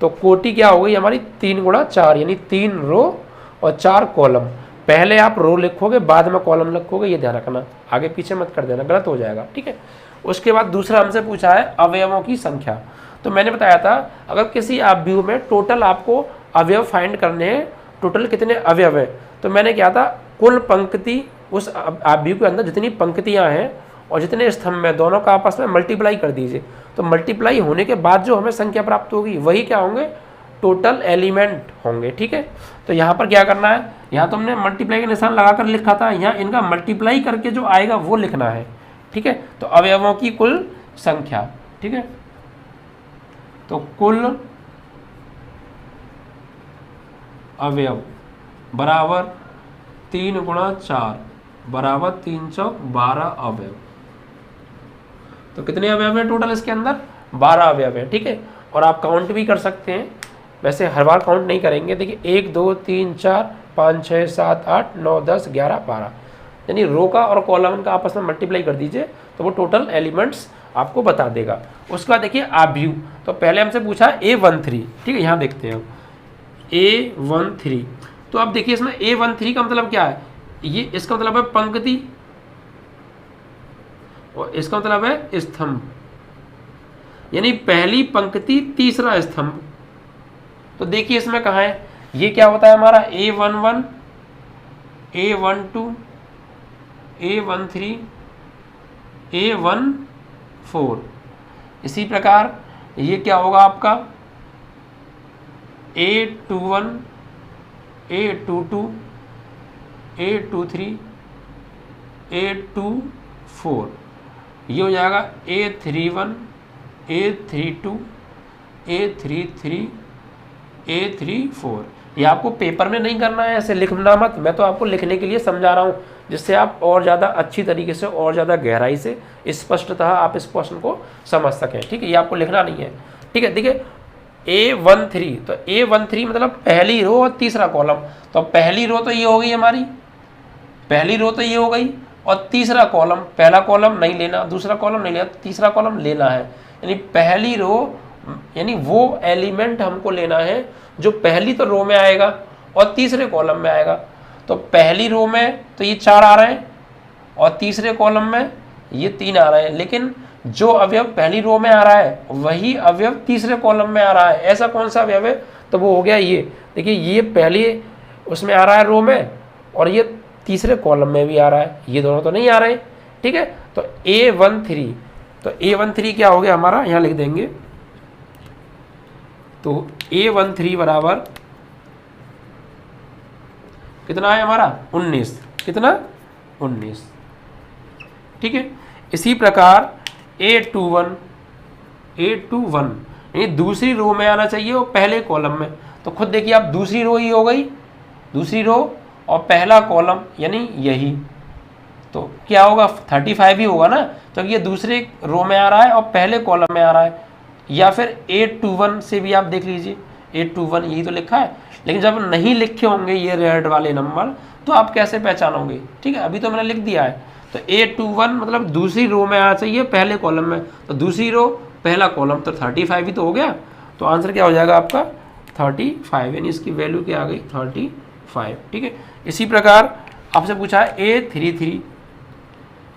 तो कोटि क्या हो गई हमारी? 3 गुणा 4, यानी 3 रो और 4 कॉलम। पहले आप रो लिखोगे, बाद में कॉलम लिखोगे, ये ध्यान रखना, आगे पीछे मत कर देना, गलत हो जाएगा, ठीक है। उसके बाद दूसरा हमसे पूछा है अवयवों की संख्या। तो मैंने बताया था अगर किसी आव्यूह में टोटल आपको अवयव फाइंड करने हैं, टोटल कितने अवयव हैं, तो मैंने क्या था, कुल पंक्ति उस आव्यूह के अंदर जितनी पंक्तियां हैं और जितने स्तंभ हैं दोनों का आपस में मल्टीप्लाई कर दीजिए। तो मल्टीप्लाई होने के बाद जो हमें संख्या प्राप्त होगी वही क्या होंगे? टोटल एलिमेंट होंगे, ठीक है। तो यहाँ पर क्या करना है? यहाँ तो हमने मल्टीप्लाई का निशान लगाकर लिखा था, यहाँ इनका मल्टीप्लाई करके जो आएगा वो लिखना है, ठीक है। तो अवयवों की कुल संख्या, ठीक है। तो कुल अवयव बराबर 3 गुणा 4 बराबर 3 चौक 12 अवयव। तो कितने अवयव हैं टोटल इसके अंदर? 12 अवयव हैं, ठीक है। और आप काउंट भी कर सकते हैं, वैसे हर बार काउंट नहीं करेंगे। देखिए 1 2 3 4 5 6 7 8 9 10 11 12, यानी रो का और कॉलम का आपस में मल्टीप्लाई कर दीजिए तो वो टोटल एलिमेंट्स आपको बता देगा। उसके बाद देखिए आव्यूह। तो पहले हमसे पूछा A13, ठीक है, यहाँ देखते हैं हम A13। तो अब देखिए इसमें A13 का मतलब क्या है? ये इसका मतलब है पंक्ति और इसका मतलब है स्तंभ, यानी पहली पंक्ति तीसरा स्तंभ। तो देखिए इसमें कहाँ है? ये क्या होता है हमारा? A11 A12 A13 A14। इसी प्रकार ये क्या होगा आपका? A21 A22 A23 A24। ये हो जाएगा A31 A32 A33 A34। ये आपको पेपर में नहीं करना है, ऐसे लिखना मत, मैं तो आपको लिखने के लिए समझा रहा हूँ जिससे आप और ज़्यादा अच्छी तरीके से और ज़्यादा गहराई से स्पष्टतः आप इस क्वेश्चन को समझ सकें, ठीक है। ये आपको लिखना नहीं है, ठीक है। देखिए A13, तो A13 मतलब पहली रो और तीसरा कॉलम। तो पहली रो तो ये हो गई हमारी, पहली रो तो ये हो गई, और तीसरा कॉलम, पहला कॉलम नहीं लेना, दूसरा कॉलम नहीं लेना, तीसरा कॉलम लेना है। यानी पहली रो, यानी वो एलिमेंट हमको लेना है जो पहली तो रो में आएगा और तीसरे कॉलम में आएगा। तो पहली रो में तो ये 4 आ रहे हैं और तीसरे कॉलम में ये 3 आ रहे हैं, लेकिन जो अवयव पहली रो में आ रहा है वही अवयव तीसरे कॉलम में आ रहा है। ऐसा कौन सा अवयव है? तो वो हो गया ये, देखिए ये पहली उसमें आ रहा है रो में और ये तीसरे कॉलम में भी आ रहा है, ये दोनों तो नहीं आ रहे, ठीक है। तो A13, तो A13 क्या हो गया हमारा? यहाँ लिख देंगे, तो A13 बराबर कितना है हमारा? 19। कितना? 19, ठीक है। इसी प्रकार A21 यानी दूसरी रो में आना चाहिए और पहले कॉलम में। तो खुद देखिए आप, दूसरी रो ही हो गई, दूसरी रो और पहला कॉलम यानी यही, तो क्या होगा? 35 ही होगा ना। तो ये दूसरे रो में आ रहा है और पहले कॉलम में आ रहा है। या फिर A21 से भी आप देख लीजिए, A21 यही तो लिखा है, लेकिन जब नहीं लिखे होंगे ये रेड वाले नंबर तो आप कैसे पहचानोगे? ठीक है, अभी तो मैंने लिख दिया है। तो A21 मतलब दूसरी रो में आना चाहिए पहले कॉलम में, तो दूसरी रो पहला कॉलम, तो 35 ही तो हो गया। तो आंसर क्या हो जाएगा आपका 35, यानी इसकी वैल्यू क्या आ गई 35। ठीक है, इसी प्रकार आपसे पूछा है A33,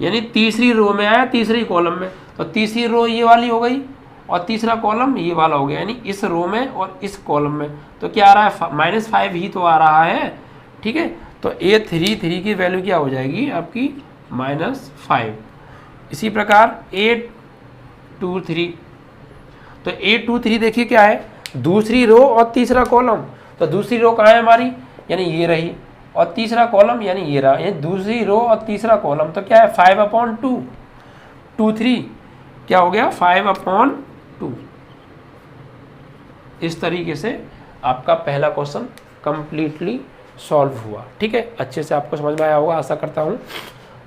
यानी तीसरी रो में आया तीसरी कॉलम में, तो तीसरी रो ये वाली हो गई और तीसरा कॉलम ये वाला हो गया, यानी इस रो में और इस कॉलम में। तो क्या आ रहा है -5 ही तो आ रहा है। ठीक है, तो A33 की वैल्यू क्या हो जाएगी आपकी -5। इसी प्रकार A23, तो A23 देखिए क्या है, दूसरी रो और तीसरा कॉलम, तो दूसरी रो कहाँ है हमारी, यानी ये रही, और तीसरा कॉलम यानी ये रहा, यानी दूसरी रो और तीसरा कॉलम, तो क्या है 5/2, 23 क्या हो गया 5/2। इस तरीके से आपका पहला क्वेश्चन कंप्लीटली सॉल्व हुआ। ठीक है, अच्छे से आपको समझ में आया होगा आशा करता हूँ।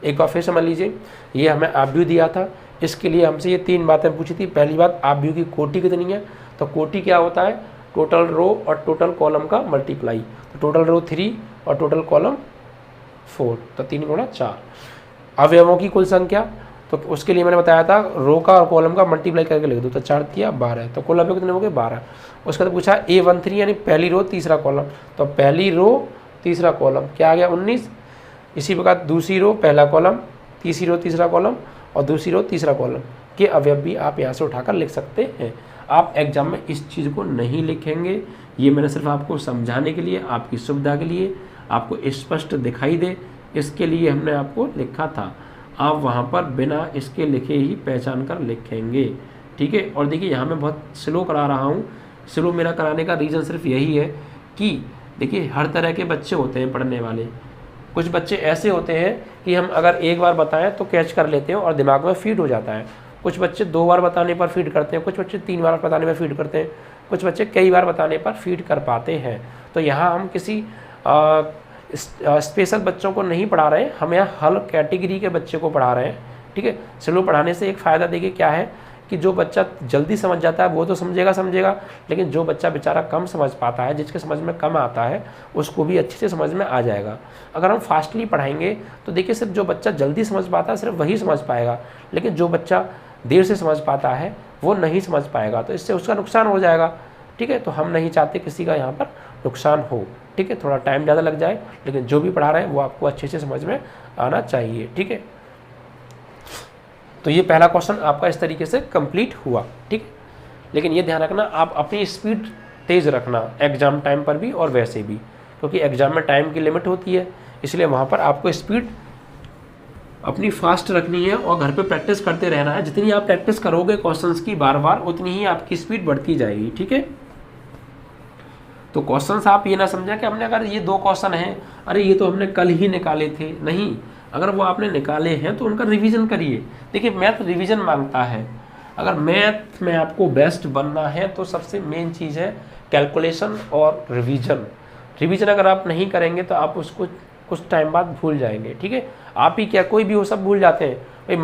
एक बार फिर समझ लीजिए, ये हमें आव्यूह दिया था, इसके लिए हमसे ये 3 बातें पूछी थी। पहली बात, आव्यूह की कोटि कितनी है, तो कोटि क्या होता है, टोटल रो और टोटल कॉलम का मल्टीप्लाई, तो टोटल रो 3 और टोटल कॉलम 4, तो 3 × 4। अवयवों की कुल संख्या, तो उसके लिए मैंने बताया था रो का और कॉलम का मल्टीप्लाई करके लिख दो, तो 4 × 12, तो कुल अवयव कितने हो गए 12। उसके बाद पूछा A13 यानी पहली रो तीसरा कॉलम, तो पहली रो तीसरा कॉलम क्या आ गया 19। इसी प्रकार दूसरी रो पहला कॉलम, तीसरी रो तीसरा कॉलम और दूसरी रो तीसरा कॉलम के अवयव भी आप यहाँ से उठाकर लिख सकते हैं। आप एग्जाम में इस चीज़ को नहीं लिखेंगे, ये मैंने सिर्फ आपको समझाने के लिए, आपकी सुविधा के लिए, आपको स्पष्ट दिखाई दे इसके लिए हमने आपको लिखा था। आप वहाँ पर बिना इसके लिखे ही पहचान कर लिखेंगे। ठीक है, और देखिए यहाँ मैं बहुत स्लो करा रहा हूँ। स्लो मेरा कराने का रीज़न सिर्फ यही है कि देखिए हर तरह के बच्चे होते हैं पढ़ने वाले। कुछ बच्चे ऐसे होते हैं कि हम अगर एक बार बताएं तो कैच कर लेते हैं और दिमाग में फीड हो जाता है। कुछ बच्चे 2 बार बताने पर फीड करते हैं, कुछ बच्चे 3 बार बताने पर फीड करते हैं, कुछ बच्चे कई बार बताने पर फीड कर पाते हैं। तो यहाँ हम किसी स्पेशल बच्चों को नहीं पढ़ा रहे, हम यहाँ हर कैटेगरी के बच्चे को पढ़ा रहे हैं। ठीक है, स्लो पढ़ाने से एक फ़ायदा देखिए क्या है कि जो बच्चा जल्दी समझ जाता है वो तो समझेगा, लेकिन जो बच्चा बेचारा कम समझ पाता है, जिसके समझ में कम आता है, उसको भी अच्छे से समझ में आ जाएगा। अगर हम फास्टली पढ़ाएंगे तो देखिए सिर्फ जो बच्चा जल्दी समझ पाता है सिर्फ वही समझ पाएगा, लेकिन जो बच्चा देर से समझ पाता है वो नहीं समझ पाएगा, तो इससे उसका नुकसान हो जाएगा। ठीक है, तो हम नहीं चाहते किसी का यहाँ पर नुकसान हो। ठीक है, थोड़ा टाइम ज़्यादा लग जाए, लेकिन जो भी पढ़ा रहे हैं वो आपको अच्छे से समझ में आना चाहिए। ठीक है, तो ये पहला क्वेश्चन आपका इस तरीके से कंप्लीट हुआ। ठीक है, लेकिन ये ध्यान रखना आप अपनी स्पीड तेज़ रखना एग्ज़ाम टाइम पर भी और वैसे भी, क्योंकि एग्ज़ाम में टाइम की लिमिट होती है, इसलिए वहाँ पर आपको स्पीड अपनी फास्ट रखनी है और घर पे प्रैक्टिस करते रहना है। जितनी आप प्रैक्टिस करोगे क्वेश्चंस की बार बार, उतनी ही आपकी स्पीड बढ़ती जाएगी। ठीक है, तो क्वेश्चंस आप ये ना समझा कि हमने अगर ये 2 क्वेश्चन हैं, अरे ये तो हमने कल ही निकाले थे, नहीं, अगर वो आपने निकाले हैं तो उनका रिवीजन करिए। देखिए मैथ रिवीजन मांगता है, अगर मैथ में आपको बेस्ट बनना है तो सबसे मेन चीज़ है कैलकुलेशन और रिवीजन। रिवीजन अगर आप नहीं करेंगे तो आप उसको कुछ टाइम बाद भूल जाएंगे। ठीक है, आप ही क्या कोई भी वो सब भूल जाते हैं भाई,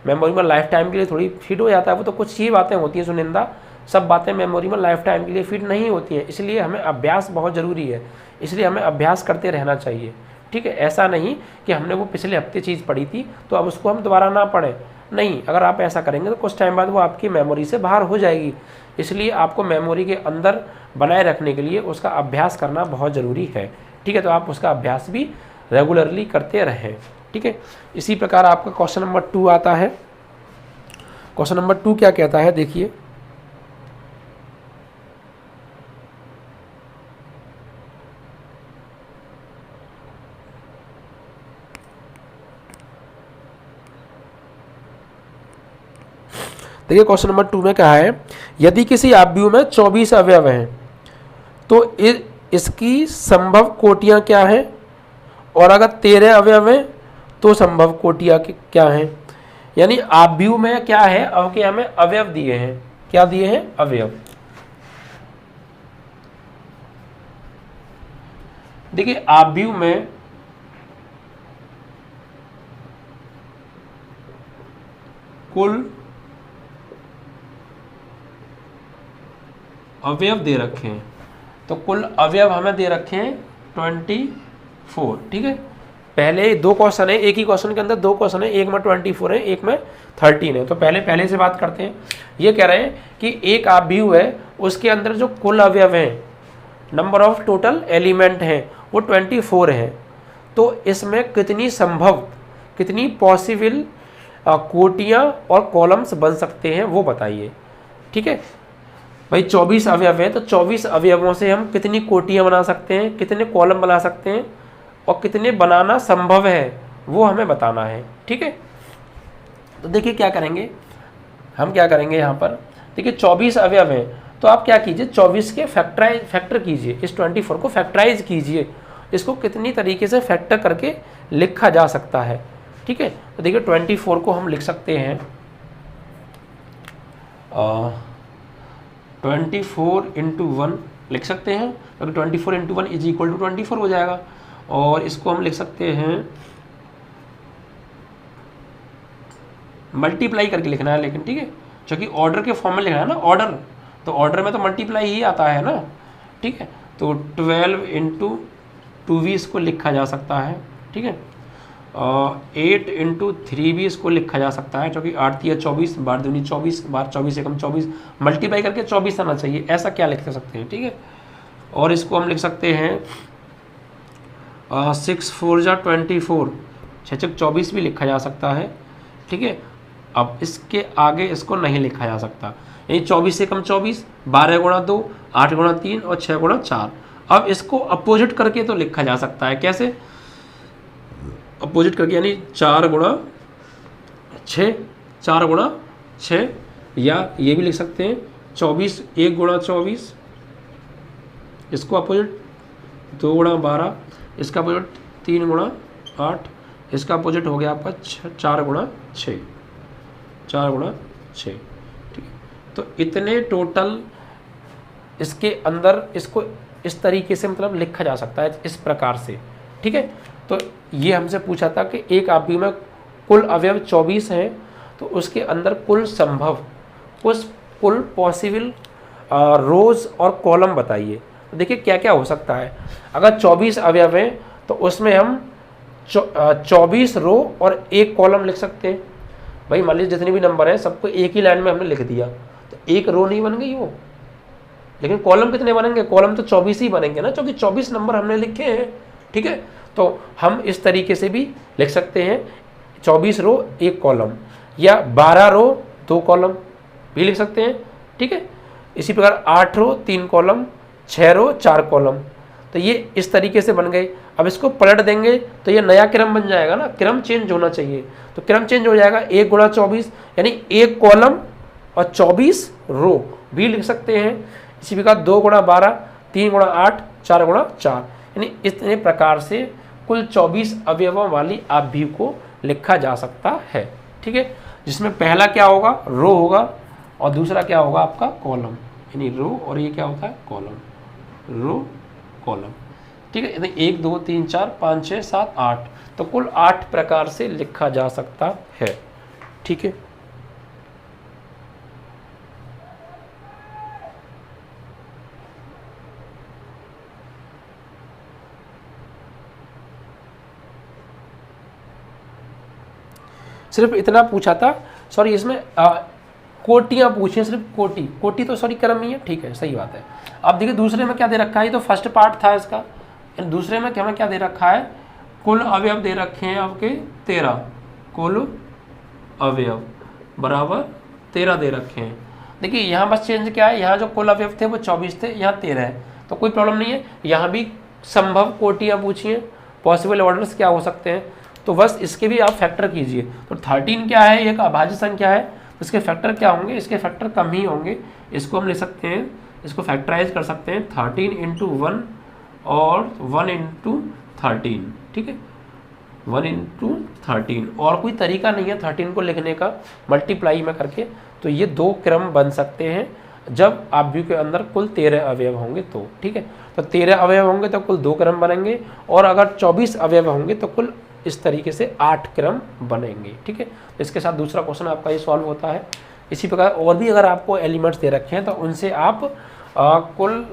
मेमोरी में लाइफ टाइम के लिए थोड़ी फिट हो जाता है, वो तो कुछ ही बातें होती हैं सुनिंदा, सब बातें मेमोरी में लाइफ टाइम के लिए फिट नहीं होती हैं। इसलिए हमें अभ्यास बहुत ज़रूरी है, इसलिए हमें अभ्यास करते रहना चाहिए। ठीक है, ऐसा नहीं कि हमने वो पिछले हफ्ते चीज़ पढ़ी थी तो अब उसको हम दोबारा ना पढ़ें, नहीं, अगर आप ऐसा करेंगे तो कुछ टाइम बाद वो आपकी मेमोरी से बाहर हो जाएगी। इसलिए आपको मेमोरी के अंदर बनाए रखने के लिए उसका अभ्यास करना बहुत ज़रूरी है। ठीक है, तो आप उसका अभ्यास भी रेगुलरली करते रहें। ठीक है, इसी प्रकार आपका क्वेश्चन नंबर 2 आता है। क्वेश्चन नंबर 2 क्या कहता है, देखिए क्वेश्चन नंबर 2 में कहा है, यदि किसी आव्यूह में 24 अवयव हैं तो इसकी संभव कोटियां क्या हैं, और अगर 13 अवयव हैं तो संभव कोटियां क्या हैं। यानी आव्यूह में क्या है, अब के हमें अवयव दिए हैं, क्या दिए हैं, अवयव। देखिए आव्यूह में कुल अवयव दे रखे हैं, तो कुल अवयव हमें दे रखे हैं 24। ठीक है, पहले दो क्वेश्चन है, एक ही क्वेश्चन के अंदर दो क्वेश्चन है, एक में 24 है, एक में 13 है। तो पहले से बात करते हैं। ये कह रहे हैं कि एक आव्यूह है, उसके अंदर जो कुल अवयव हैं, नंबर ऑफ टोटल एलिमेंट हैं, वो 24 है। तो इसमें कितनी पॉसिबल कोटियाँ और कॉलम्स बन सकते हैं वो बताइए। ठीक है भाई, 24 अवयव हैं, तो 24 अवयवों से हम कितनी कोटियाँ बना सकते हैं, कितने कॉलम बना सकते हैं और कितने बनाना संभव है वो हमें बताना है। ठीक है, तो देखिए क्या करेंगे, हम क्या करेंगे यहाँ पर। देखिए 24 अवयव हैं, तो आप क्या कीजिए, 24 के फैक्टर कीजिए, इस 24 को फैक्टराइज कीजिए। इसको कितनी तरीके से फैक्टर करके लिखा जा सकता है। ठीक है, तो देखिए 24 को हम लिख सकते हैं 24 इंटू 1 लिख सकते हैं, क्योंकि 24 इंटू 1 इज इक्वल टू 24 हो जाएगा। और इसको हम लिख सकते हैं, मल्टीप्लाई करके लिखना है लेकिन, ठीक है, क्योंकि ऑर्डर के फॉर्म में लिखना है ना, ऑर्डर, तो ऑर्डर में तो मल्टीप्लाई ही आता है ना। ठीक है, तो 12 इंटू 2 भी इसको लिखा जा सकता है। ठीक है, 8 इंटू 3 भी इसको लिखा जा सकता है, क्योंकि 8 या 24, बार दूनी 24, बार 24 एकम 24, मल्टीप्लाई करके 24 आना चाहिए, ऐसा क्या लिख सकते हैं। ठीक है, और इसको हम लिख सकते हैं 6 4 जा 24, 6 24 भी लिखा जा सकता है। ठीक है, अब इसके आगे इसको नहीं लिखा जा सकता, यानी 24 से कम 24, 12 गुणा 2, 8 गुणा 3 और 6 गुणा 4। अब इसको अपोजिट करके तो लिखा जा सकता है, कैसे अपोजिट करके, यानी 4 गुणा 6, 4 गुणा 6, या ये भी लिख सकते हैं 24 1 गुणा 24, इसको अपोजिट 2 गुणा 12, इसका अपोजिट 3 गुणा 8, इसका अपोजिट हो गया आपका 4 गुणा 6, 4 गुणा 6। ठीक है, तो इतने टोटल इसके अंदर इसको इस तरीके से मतलब लिखा जा सकता है, इस प्रकार से। ठीक है, तो ये हमसे पूछा था कि एक आव्यूह में कुल अवयव 24 हैं, तो उसके अंदर कुल संभव, कुल पॉसिबल रोज और कॉलम बताइए। तो देखिए क्या क्या हो सकता है। अगर 24 अवयव हैं तो उसमें हम 24 रो और एक कॉलम लिख सकते हैं। भाई मान लीजिए जितने भी नंबर हैं सबको एक ही लाइन में हमने लिख दिया, तो एक रो नहीं बन गई वो, लेकिन कॉलम कितने बनेंगे, कॉलम तो 24 ही बनेंगे ना, क्योंकि 24 नंबर हमने लिखे हैं। ठीक है, तो हम इस तरीके से भी लिख सकते हैं 24 रो एक कॉलम, या 12 रो 2 कॉलम भी लिख सकते हैं। ठीक है, इसी प्रकार 8 रो 3 कॉलम, 6 रो 4 कॉलम, तो ये इस तरीके से बन गए। अब इसको पलट देंगे तो ये नया क्रम बन जाएगा ना, क्रम चेंज होना चाहिए, तो क्रम चेंज हो जाएगा 1 गुणा 24, यानी 1 कॉलम और 24 रो भी लिख सकते हैं। इसी प्रकार 2 गुणा 12, 3 गुणा 8, 4 गुणा 4, यानी इतने प्रकार से कुल 24 अवयवों वाली आव्यूह को लिखा जा सकता है। ठीक है, जिसमें पहला क्या होगा, रो होगा, और दूसरा क्या होगा आपका कॉलम, यानी रो, और ये क्या होता है कॉलम, रो कॉलम। ठीक है, 1 2 3 4 5 6 7 8, तो कुल 8 प्रकार से लिखा जा सकता है। ठीक है, सिर्फ इतना पूछा था, सॉरी इसमें कोटियाँ पूछी हैं, सिर्फ कोटि तो सॉरी क्रम ही है। ठीक है, सही बात है। अब देखिए दूसरे में क्या दे रखा है, ये तो फर्स्ट पार्ट था इसका, दूसरे में क्या दे रखा है, कुल अवयव दे रखे हैं आपके 13, कुल अवयव बराबर 13 दे रखे हैं। देखिए यहाँ बस चेंज क्या है, यहाँ जो कुल अवयव थे वो 24 थे, यहाँ 13 है, तो कोई प्रॉब्लम नहीं है। यहाँ भी संभव कोटियाँ पूछी हैं, पॉसिबल ऑर्डर्स क्या हो सकते हैं, तो बस इसके भी आप फैक्टर कीजिए। तो 13 क्या है, एक अभाज्य संख्या है, तो इसके फैक्टर क्या होंगे, इसके फैक्टर कम ही होंगे। इसको हम लिख सकते हैं, इसको फैक्टराइज कर सकते हैं 13 इंटू 1 और 1 इंटू 13। ठीक है, 1 इंटू 13, और कोई तरीका नहीं है 13 को लिखने का मल्टीप्लाई में करके। तो ये 2 क्रम बन सकते हैं जब आव्यूह के अंदर कुल 13 अवयव होंगे तो। ठीक है, तो 13 अवयव होंगे तो कुल 2 क्रम बनेंगे, और अगर 24 अवयव होंगे तो कुल इस तरीके से 8 क्रम बनेंगे। ठीक है, तो इसके साथ दूसरा क्वेश्चन आपका ये सॉल्व होता है। इसी प्रकार और भी अगर आपको एलिमेंट्स दे रखे हैं तो उनसे आप कुल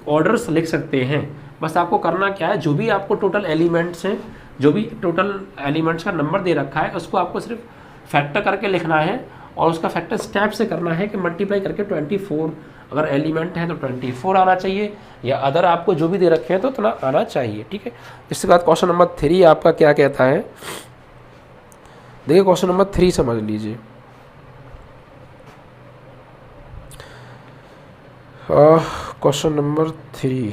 ऑर्डर्स लिख सकते हैं। बस आपको करना क्या है, जो भी आपको टोटल एलिमेंट्स हैं जो भी टोटल एलिमेंट्स का नंबर दे रखा है उसको आपको सिर्फ फैक्टर करके लिखना है, और उसका फैक्टर स्टेप से करना है कि मल्टीप्लाई करके 24, अगर एलिमेंट है तो 24 आना चाहिए, या अदर आपको जो भी दे रखे हैं तो उतना आना चाहिए। ठीक है, इसके बाद क्वेश्चन नंबर 3 आपका क्या कहता है, देखिए क्वेश्चन नंबर 3 समझ लीजिए। क्वेश्चन नंबर 3,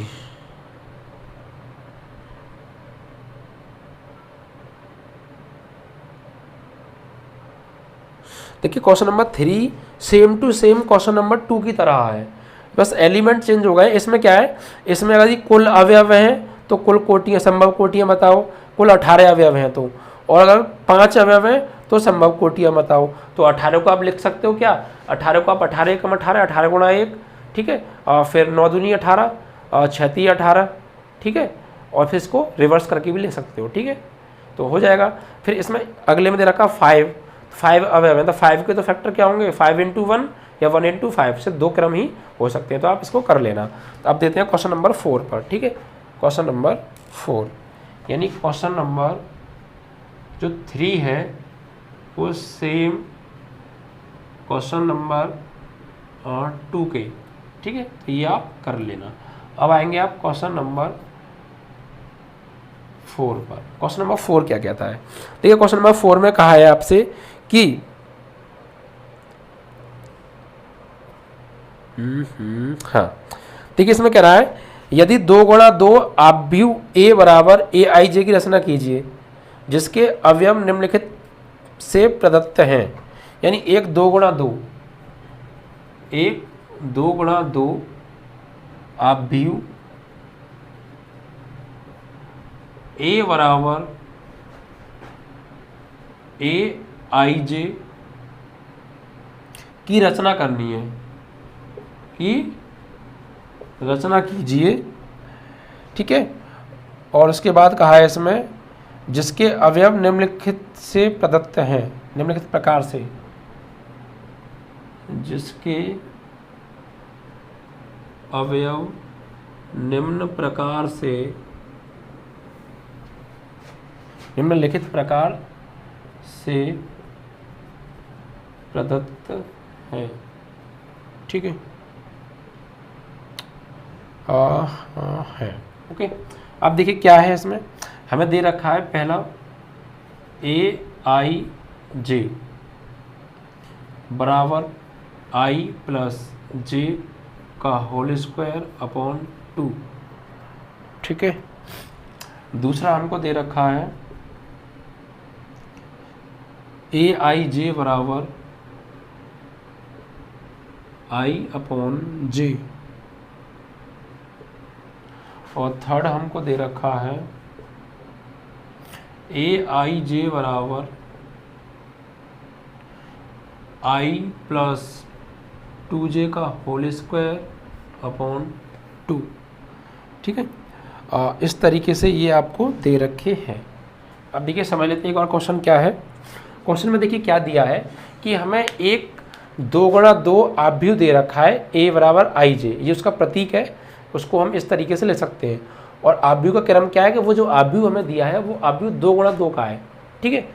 देखिए question number 3 same to same question number 2 की तरह है, बस एलिमेंट चेंज हो गए। इसमें क्या है, इसमें अगर कुल अवयव हैं तो कुल कोटियाँ, संभव कोटियाँ बताओ, कुल 18 अवयव हैं तो, और अगर 5 अवयव हैं तो संभव कोटियाँ बताओ। तो 18 को आप लिख सकते हो क्या, 18 को आप 18 × 18, 18 गुणा 1, ठीक है, और फिर 9 दूनी 18, 6 18, ठीक है, और फिर इसको रिवर्स करके भी लिख सकते हो। ठीक है, तो हो जाएगा। फिर इसमें अगले में दे रखा 5 अवयव है, तो 5 के तो फैक्टर क्या होंगे, 5 × 1 या 1 × 5 से 2 क्रम ही हो सकते हैं, तो आप इसको कर लेना। तो अब देते हैं क्वेश्चन नंबर 4 पर। ठीक है, क्वेश्चन नंबर 4, यानी क्वेश्चन नंबर जो 3 है वो सेम क्वेश्चन नंबर 2 के, ठीक है, तो ये आप कर लेना। अब आएंगे आप क्वेश्चन नंबर 4 पर। क्वेश्चन नंबर 4 क्या कहता है, देखिए क्वेश्चन नंबर 4 में कहा है आपसे कि हाँ, देखिए इसमें कह रहा है यदि 2 × 2 आव्यूह a बराबर aij की रचना कीजिए जिसके अवयव निम्नलिखित से प्रदत्त हैं, यानी 1 2 × 2 आव्यूह a बराबर aij की रचना करनी है, की रचना कीजिए। ठीक है, और उसके बाद कहा है इसमें जिसके अवयव निम्नलिखित से प्रदत्त हैं, निम्नलिखित प्रकार से, जिसके अवयव निम्न प्रकार से, निम्नलिखित प्रकार से प्रदत्त है। ठीक है, है। ओके, अब देखिए क्या है इसमें, हमें दे रखा है पहला aij बराबर i + j का होल स्क्वायर अपॉन 2। ठीक है, दूसरा हमको दे रखा है aij बराबर i/j, और थर्ड हमको दे रखा है aij बराबर i + 2j का होल स्क्वायर अपॉन 2। ठीक है, इस तरीके से ये आपको दे रखे हैं। अब देखिए समझ लेते हैं एक और क्वेश्चन क्या है। क्वेश्चन में देखिए क्या दिया है कि हमें एक 2 × 2 आव्यूह दे रखा है a बराबर ij, ये उसका प्रतीक है, उसको हम इस तरीके से ले सकते हैं। और आव्यूह का क्रम क्या है कि वो जो आव्यूह हमें दिया है वो आव्यूह 2 × 2 का है। ठीक है,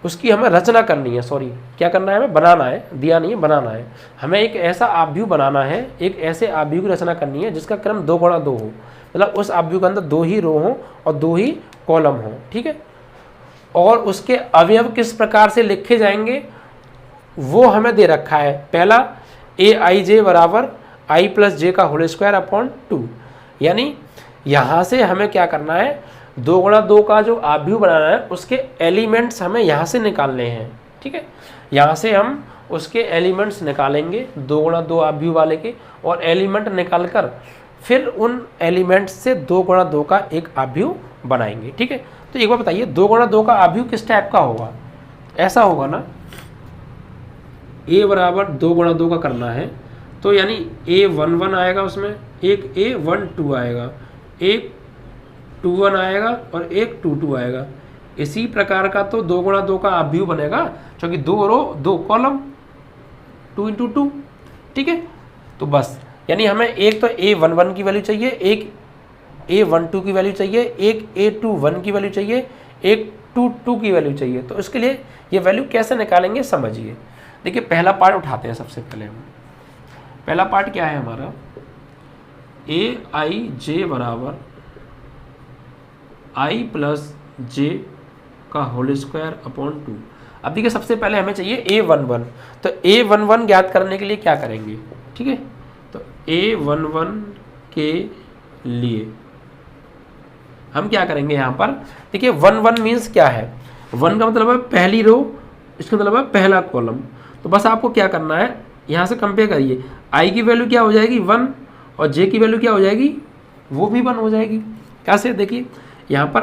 उसकी हमें रचना करनी है, सॉरी क्या करना है, हमें बनाना है, दिया नहीं है, बनाना है। हमें एक ऐसा आव्यूह बनाना है, एक ऐसे आव्यूह की रचना करनी है जिसका क्रम 2 × 2 हो, मतलब उस आव्यूह के अंदर 2 ही रो हो और 2 ही कॉलम हो। ठीक है, और उसके अवयव किस प्रकार से लिखे जाएंगे वो हमें दे रखा है। पहला aij बराबर i + j का होल स्क्वायर अपॉन 2, यानी यहाँ से हमें क्या करना है, 2 × 2 का जो आव्यूह बनाना है उसके एलिमेंट्स हमें यहाँ से निकालने हैं। ठीक है, यहाँ से हम उसके एलिमेंट्स निकालेंगे 2 × 2 आव्यूह वाले के, और एलिमेंट निकालकर फिर उन एलिमेंट्स से 2 × 2 का एक आव्यूह बनाएंगे। ठीक है, तो एक बार बताइए 2 × 2 का आव्यूह किस टाइप का होगा, ऐसा होगा ना, a बराबर 2 × 2 का करना है तो यानी a11 आएगा, उसमें एक a12 आएगा, एक 21 आएगा और एक 22 आएगा। इसी प्रकार का तो 2 × 2 का आव्यूह बनेगा, क्योंकि 2 रो 2 कॉलम, 2 × 2। ठीक है, तो बस यानी हमें एक तो a11 की वैल्यू चाहिए, एक A12 की वैल्यू चाहिए, एक A21 की वैल्यू चाहिए, एक A22 की वैल्यू चाहिए। तो इसके लिए ये वैल्यू कैसे निकालेंगे समझिए। देखिए पहला पार्ट उठाते हैं सबसे पहले हम। पहला पार्ट क्या है हमारा, Aij बराबर i प्लस जे का होल स्क्वायर अपॉन 2। अब देखिए सबसे पहले हमें चाहिए A11, तो A11 ज्ञात करने के लिए क्या करेंगे, ठीक है। तो A11 के लिए हम क्या करेंगे यहाँ पर, देखिए 1 मीन्स क्या है, 1 का मतलब है पहली रो, इसका मतलब है पहला कॉलम। तो बस आपको क्या करना है, यहाँ से कंपेयर करिए, i की वैल्यू क्या हो जाएगी 1 और j की वैल्यू क्या हो जाएगी, वो भी 1 हो जाएगी। कैसे, देखिए यहाँ पर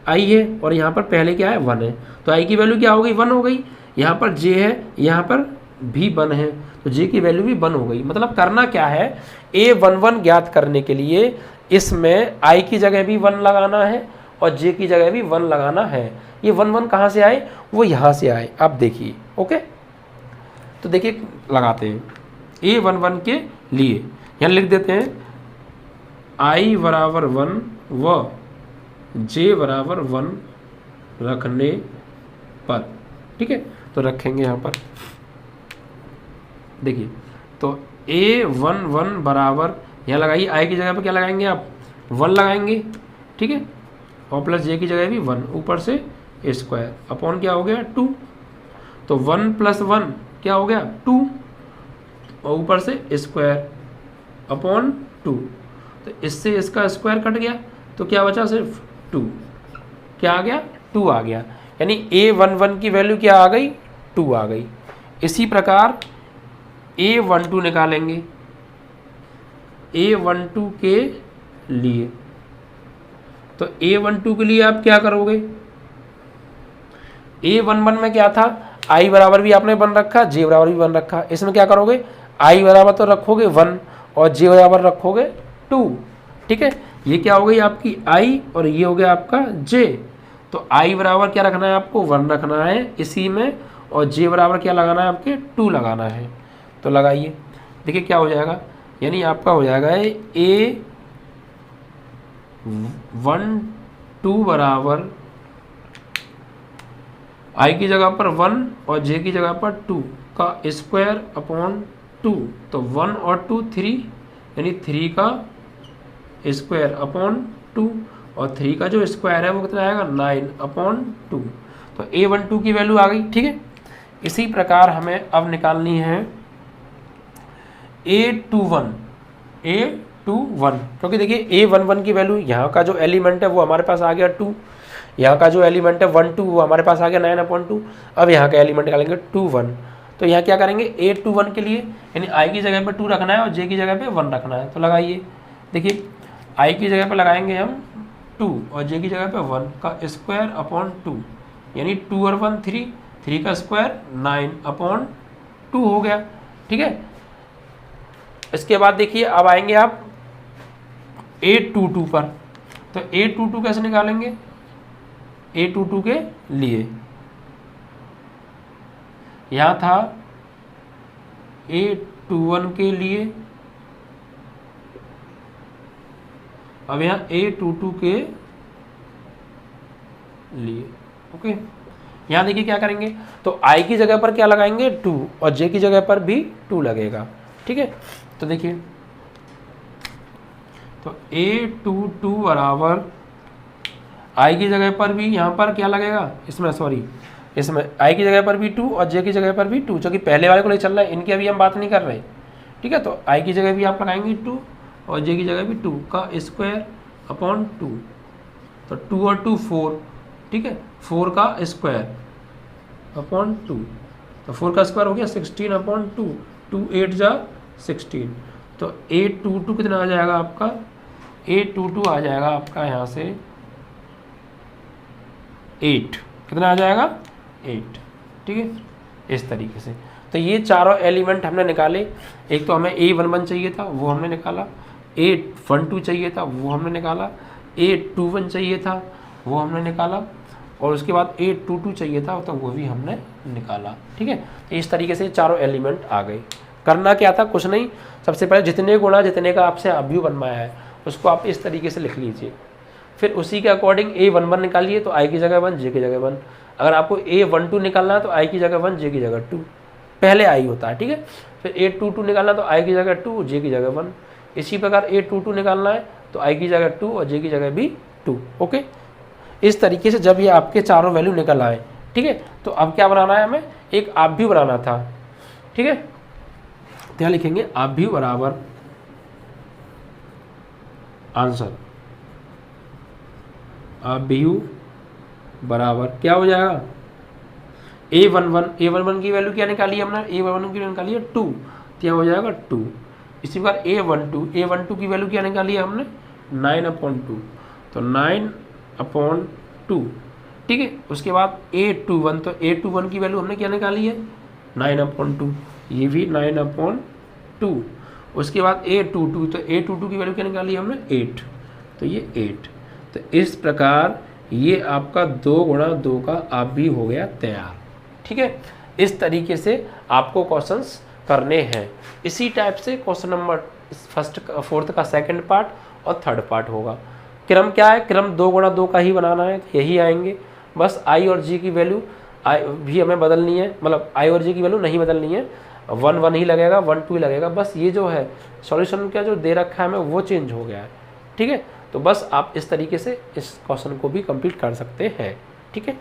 i है और यहाँ पर पहले क्या है 1 है, तो i की वैल्यू क्या हो गई 1 हो गई। यहाँ पर j है, यहाँ पर भी 1 है, तो j की वैल्यू भी 1 हो गई। मतलब करना क्या है, A11 ज्ञात करने के लिए इसमें i की जगह भी 1 लगाना है और j की जगह भी 1 लगाना है। ये 1 कहाँ से आए, वो यहाँ से आए, आप देखिए। ओके, तो देखिए लगाते हैं A11 के लिए, यहाँ लिख देते हैं i बराबर 1 व j बराबर 1 रखने पर, ठीक है। तो रखेंगे यहाँ पर, देखिए तो A11 बराबर, यहाँ लगाइए i की जगह पर क्या लगाएंगे आप 1 लगाएंगे, ठीक है, और प्लस j की जगह भी 1, ऊपर से स्क्वायर अपॉन क्या हो गया 2, तो 1 प्लस 1 क्या हो गया 2 और ऊपर से स्क्वायर अपॉन 2, तो इससे इसका स्क्वायर कट गया तो क्या बचा सिर्फ 2, क्या आ गया 2 आ गया, यानी A11 की वैल्यू क्या आ गई 2 आ गई। इसी प्रकार A12 निकालेंगे, A12 के लिए, तो A12 के लिए आप क्या करोगे, A11 में क्या था, i बराबर भी आपने 1 रखा, j बराबर भी 1 रखा। इसमें क्या करोगे, i बराबर तो रखोगे 1 और j बराबर रखोगे 2, ठीक है। ये क्या हो गई आपकी i और ये हो गया आपका j। तो i बराबर क्या रखना है आपको 1 रखना है इसी में, और j बराबर क्या लगाना है आपके 2 लगाना है। तो लगाइए, देखिए क्या हो जाएगा, यानी आपका हो जाएगा A12 बराबर i की जगह पर 1 और j की जगह पर 2 का स्क्वायर अपॉन 2, तो 1 और 2 3, यानी 3 का स्क्वायर अपॉन 2, और 3 का जो स्क्वायर है वो कितना आएगा 9 अपॉन 2। तो A12 की वैल्यू आ गई, ठीक है। इसी प्रकार हमें अब निकालनी है A21, क्योंकि देखिए A11 की वैल्यू, यहाँ का जो एलिमेंट है वो हमारे पास आ गया 2, यहाँ का जो एलिमेंट है 1 2 वो हमारे पास आ गया 9 अपॉन 2। अब यहाँ का एलिमेंट निकालेंगे 2 1, तो यहाँ क्या करेंगे A21 के लिए, यानी i की जगह पे 2 रखना है और j की जगह पे 1 रखना है। तो लगाइए, देखिए i की जगह पे लगाएंगे हम 2 और j की जगह पे 1 का स्क्वायर अपॉन 2, यानी 2 और 1 3, 3 का स्क्वायर 9 अपॉन 2 हो गया, ठीक है। इसके बाद देखिए अब आएंगे आप A22 पर, तो A22 कैसे निकालेंगे, A22 के लिए यहाँ था A21 के लिए, अब यहाँ A22 के लिए। ओके, यहाँ देखिए क्या करेंगे, तो i की जगह पर क्या लगाएंगे 2 और j की जगह पर भी 2 लगेगा, ठीक है। तो देखिए, तो A22 बराबर i की जगह पर भी यहाँ पर क्या लगेगा, इसमें i की जगह पर भी 2 और j की जगह पर भी 2, जो कि पहले वाले को ले चल रहा है, इनकी अभी हम बात नहीं कर रहे, ठीक है। तो i की जगह भी आप लगाएंगे 2 और j की जगह भी 2 का स्क्वायर अपॉन 2, तो 2 और 2 4, ठीक है, 4 का स्क्वायर अपॉन 2, तो 4 का स्क्वायर हो गया 16 अपॉन 2, 2 8 जा 16, तो A22 कितना आ जाएगा आपका, A22 आ जाएगा आपका यहाँ से 8, कितना आ जाएगा 8, ठीक है, इस तरीके से। तो ये चारों एलिमेंट हमने निकाले, एक तो हमें A11 चाहिए था वो हमने निकाला, A12 चाहिए था वो हमने निकाला, A21 चाहिए था वो हमने निकाला, और उसके बाद A22 चाहिए था तो वो भी हमने निकाला, ठीक है। तो इस तरीके से चारों एलिमेंट आ गए। करना क्या था, कुछ नहीं, सबसे पहले जितने गुणा जितने का आपसे अवयव बनवाया है उसको आप इस तरीके से लिख लीजिए। फिर उसी के अकॉर्डिंग A11 निकालिए तो I की जगह 1, J की जगह 1। अगर आपको A12 निकालना है तो I की जगह 1, J की जगह 2, पहले I होता है, ठीक है। फिर A22 निकालना तो I की जगह 2, J की जगह 1। इसी प्रकार A22 निकालना है तो I की जगह 2 और J की जगह भी 2। ओके, इस तरीके से जब ये आपके चारों वैल्यू निकल आए, ठीक है, तो अब क्या बनाना है, हमें एक आप भी बनाना था, ठीक है। तो यहाँ लिखेंगे आप भी बराबर आंसर, आप भी बराबर क्या हो जाएगा, A11 की वैल्यू क्या निकाली है हमने, A11 की वैल्यू निकाली है 2, तो यह हो जाएगा 2। इसी प्रकार A12 की वैल्यू क्या निकाली है हमने 9/2, तो 9/2, ठीक है। उसके बाद A21, तो A21 की वैल्यू हमने क्या निकाली है 9/2, ये भी 9/2। उसके बाद A22, तो A22 की वैल्यू क्या निकाली है हमने 8, तो ये 8। तो इस प्रकार ये आपका 2 गुणा 2 का आप भी हो गया तैयार, ठीक है। इस तरीके से आपको क्वेश्चंस करने हैं। इसी टाइप से क्वेश्चन नंबर फोर्थ का सेकंड पार्ट और थर्ड पार्ट होगा। क्रम क्या है, क्रम 2 गुणा 2 का ही बनाना है, यही आएंगे। बस I और J की वैल्यू भी हमें बदलनी है, मतलब I और J की वैल्यू नहीं बदलनी है, 1 1 ही लगेगा, 1 2 ही लगेगा। बस ये जो है सॉल्यूशन का जो दे रखा है हमें वो चेंज हो गया है, ठीक है। तो बस आप इस तरीके से इस क्वेश्चन को भी कंप्लीट कर सकते हैं, ठीक है।